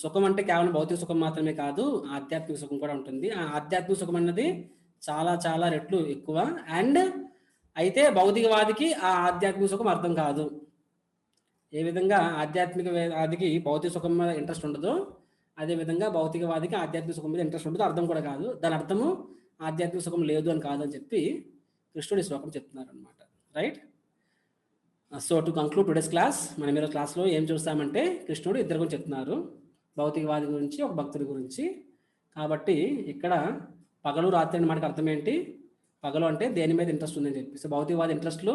సుఖం అంటే కేవలం భౌతిక సుఖం మాత్రమే కాదు, ఆధ్యాత్మిక సుఖం కూడా ఉంటుంది. ఆ ఆధ్యాత్మిక సుఖం అన్నది చాలా చాలా రెట్లు ఎక్కువ. అండ్ అయితే భౌతికవాదికి ఆ ఆధ్యాత్మిక సుఖం అర్థం కాదు. ఏ విధంగా ఆధ్యాత్మికవాదికి భౌతిక సుఖం మీద ఇంట్రెస్ట్ ఉండదో, అదేవిధంగా భౌతికవాదికి ఆధ్యాత్మిక సుఖం మీద ఇంట్రెస్ట్ ఉండదు, అర్థం కూడా కాదు. దాని అర్థము ఆధ్యాత్మిక సుఖం లేదు అని కాదని చెప్పి కృష్ణుడు ఈ శ్లోకం చెప్తున్నారు అనమాట. Right, so to conclude today's class, మనం ఈరోజు క్లాస్లో ఏం చూస్తామంటే కృష్ణుడు ఇద్దరు గురించి చెప్తున్నారు, భౌతికవాది గురించి, ఒక భక్తుడి గురించి. కాబట్టి ఇక్కడ పగలు రాత్రి అనే మాటకి అర్థం ఏంటి, పగలు అంటే దేని మీద ఇంట్రెస్ట్ ఉందని చెప్పి. సో భౌతికవాది ఇంట్రెస్ట్లు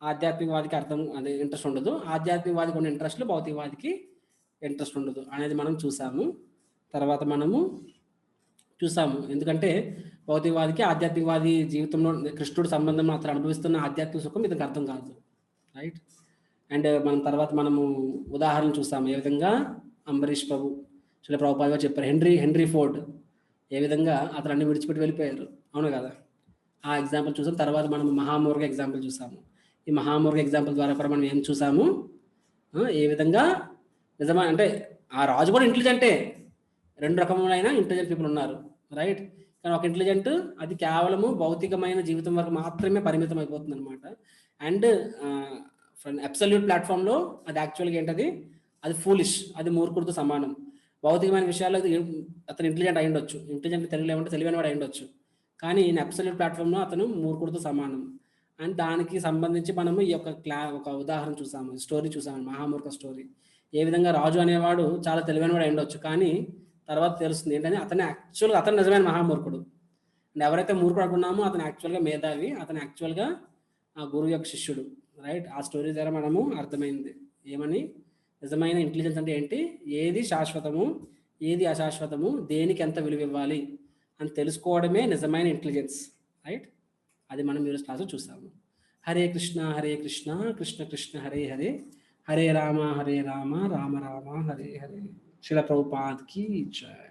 ఆధ్యాత్మికవాదికి అదే ఇంట్రెస్ట్ ఉండదు, ఆధ్యాత్మికవాదికి ఉన్న ఇంట్రెస్ట్లు భౌతికవాదికి ఇంట్రెస్ట్ ఉండదు అనేది మనం చూసాము. తర్వాత మనము చూసాము ఎందుకంటే భౌతికవాదికి ఆధ్యాత్మికవాది జీవితంలో కృష్ణుడు సంబంధం అతను అనుభవిస్తున్న ఆధ్యాత్మిక సుఖం ఇతనికి అర్థం కాదు. రైట్, అండ్ మనము ఉదాహరణ చూసాము, ఏ విధంగా అంబరీష్ ప్రభు శ్రీల ప్రభుపాద గారు చెప్పారు, హెన్రీ ఫోర్డ్ ఏ విధంగా అతను అన్ని విడిచిపెట్టి వెళ్ళిపోయారు, అవును కదా. ఆ ఎగ్జాంపుల్ చూసాం. తర్వాత మనం మహామూర్ఖ ఎగ్జాంపుల్ చూసాము. ఈ మహామూర్ఖ ఎగ్జాంపుల్ ద్వారా కూడా మనం ఏం చూసాము, ఏ విధంగా నిజమా అంటే ఆ రాజు కూడా ఇంటెలిజెంటే, 2 రకములైన ఇంటెలిజెంట్ పీపుల్ ఉన్నారు. రైట్, కానీ ఒక ఇంటెలిజెంట్ అది కేవలము భౌతికమైన జీవితం వరకు మాత్రమే పరిమితం అయిపోతుంది అనమాట. అండ్ అబ్సల్యూట్ ప్లాట్ఫామ్లో అది యాక్చువల్గా ఏంటది, అది ఫూలిష్, అది మూర్ఖుడితో సమానం. భౌతికమైన విషయాల్లో అతను ఇంటెలిజెంట్ అయి ఉండొచ్చు, ఇంటెలిజెంట్ తెలుగులో ఏమంటే తెలివైన వాడు అయి ఉండొచ్చు, కానీ అబ్సల్యూట్ ప్లాట్ఫామ్లో అతను మూర్ఖుడితో సమానం. అండ్ దానికి సంబంధించి మనము ఈ యొక్క ఒక ఉదాహరణ చూసాము, స్టోరీ చూసాము, మహామూర్ఖ స్టోరీ. ఏ విధంగా రాజు అనేవాడు చాలా తెలివైన వాడు అయి ఉండొచ్చు, కానీ తర్వాత తెలుస్తుంది ఏంటంటే అతను నిజమైన మహామూర్ఖుడు. అండ్ ఎవరైతే మూర్ఖుడు అనుకున్నామో అతను యాక్చువల్గా మేధావి, అతను యాక్చువల్గా ఆ గురువు యొక్క శిష్యుడు. రైట్, ఆ స్టోరీ ద్వారా మనము అర్థమైంది ఏమని, నిజమైన ఇంటెలిజెన్స్ అంటే ఏంటి, ఏది శాశ్వతము ఏది అశాశ్వతము, దేనికి ఎంత విలువ ఇవ్వాలి అని తెలుసుకోవడమే నిజమైన ఇంటెలిజెన్స్. రైట్, అది మనం ఈరోజు క్లాసులో చూసాము. హరే కృష్ణ కృష్ణ కృష్ణ హరే హరే, హరే రామ రామ రామ హరే హరే. శ్రీల ప్రభుపాద్ కీ జై.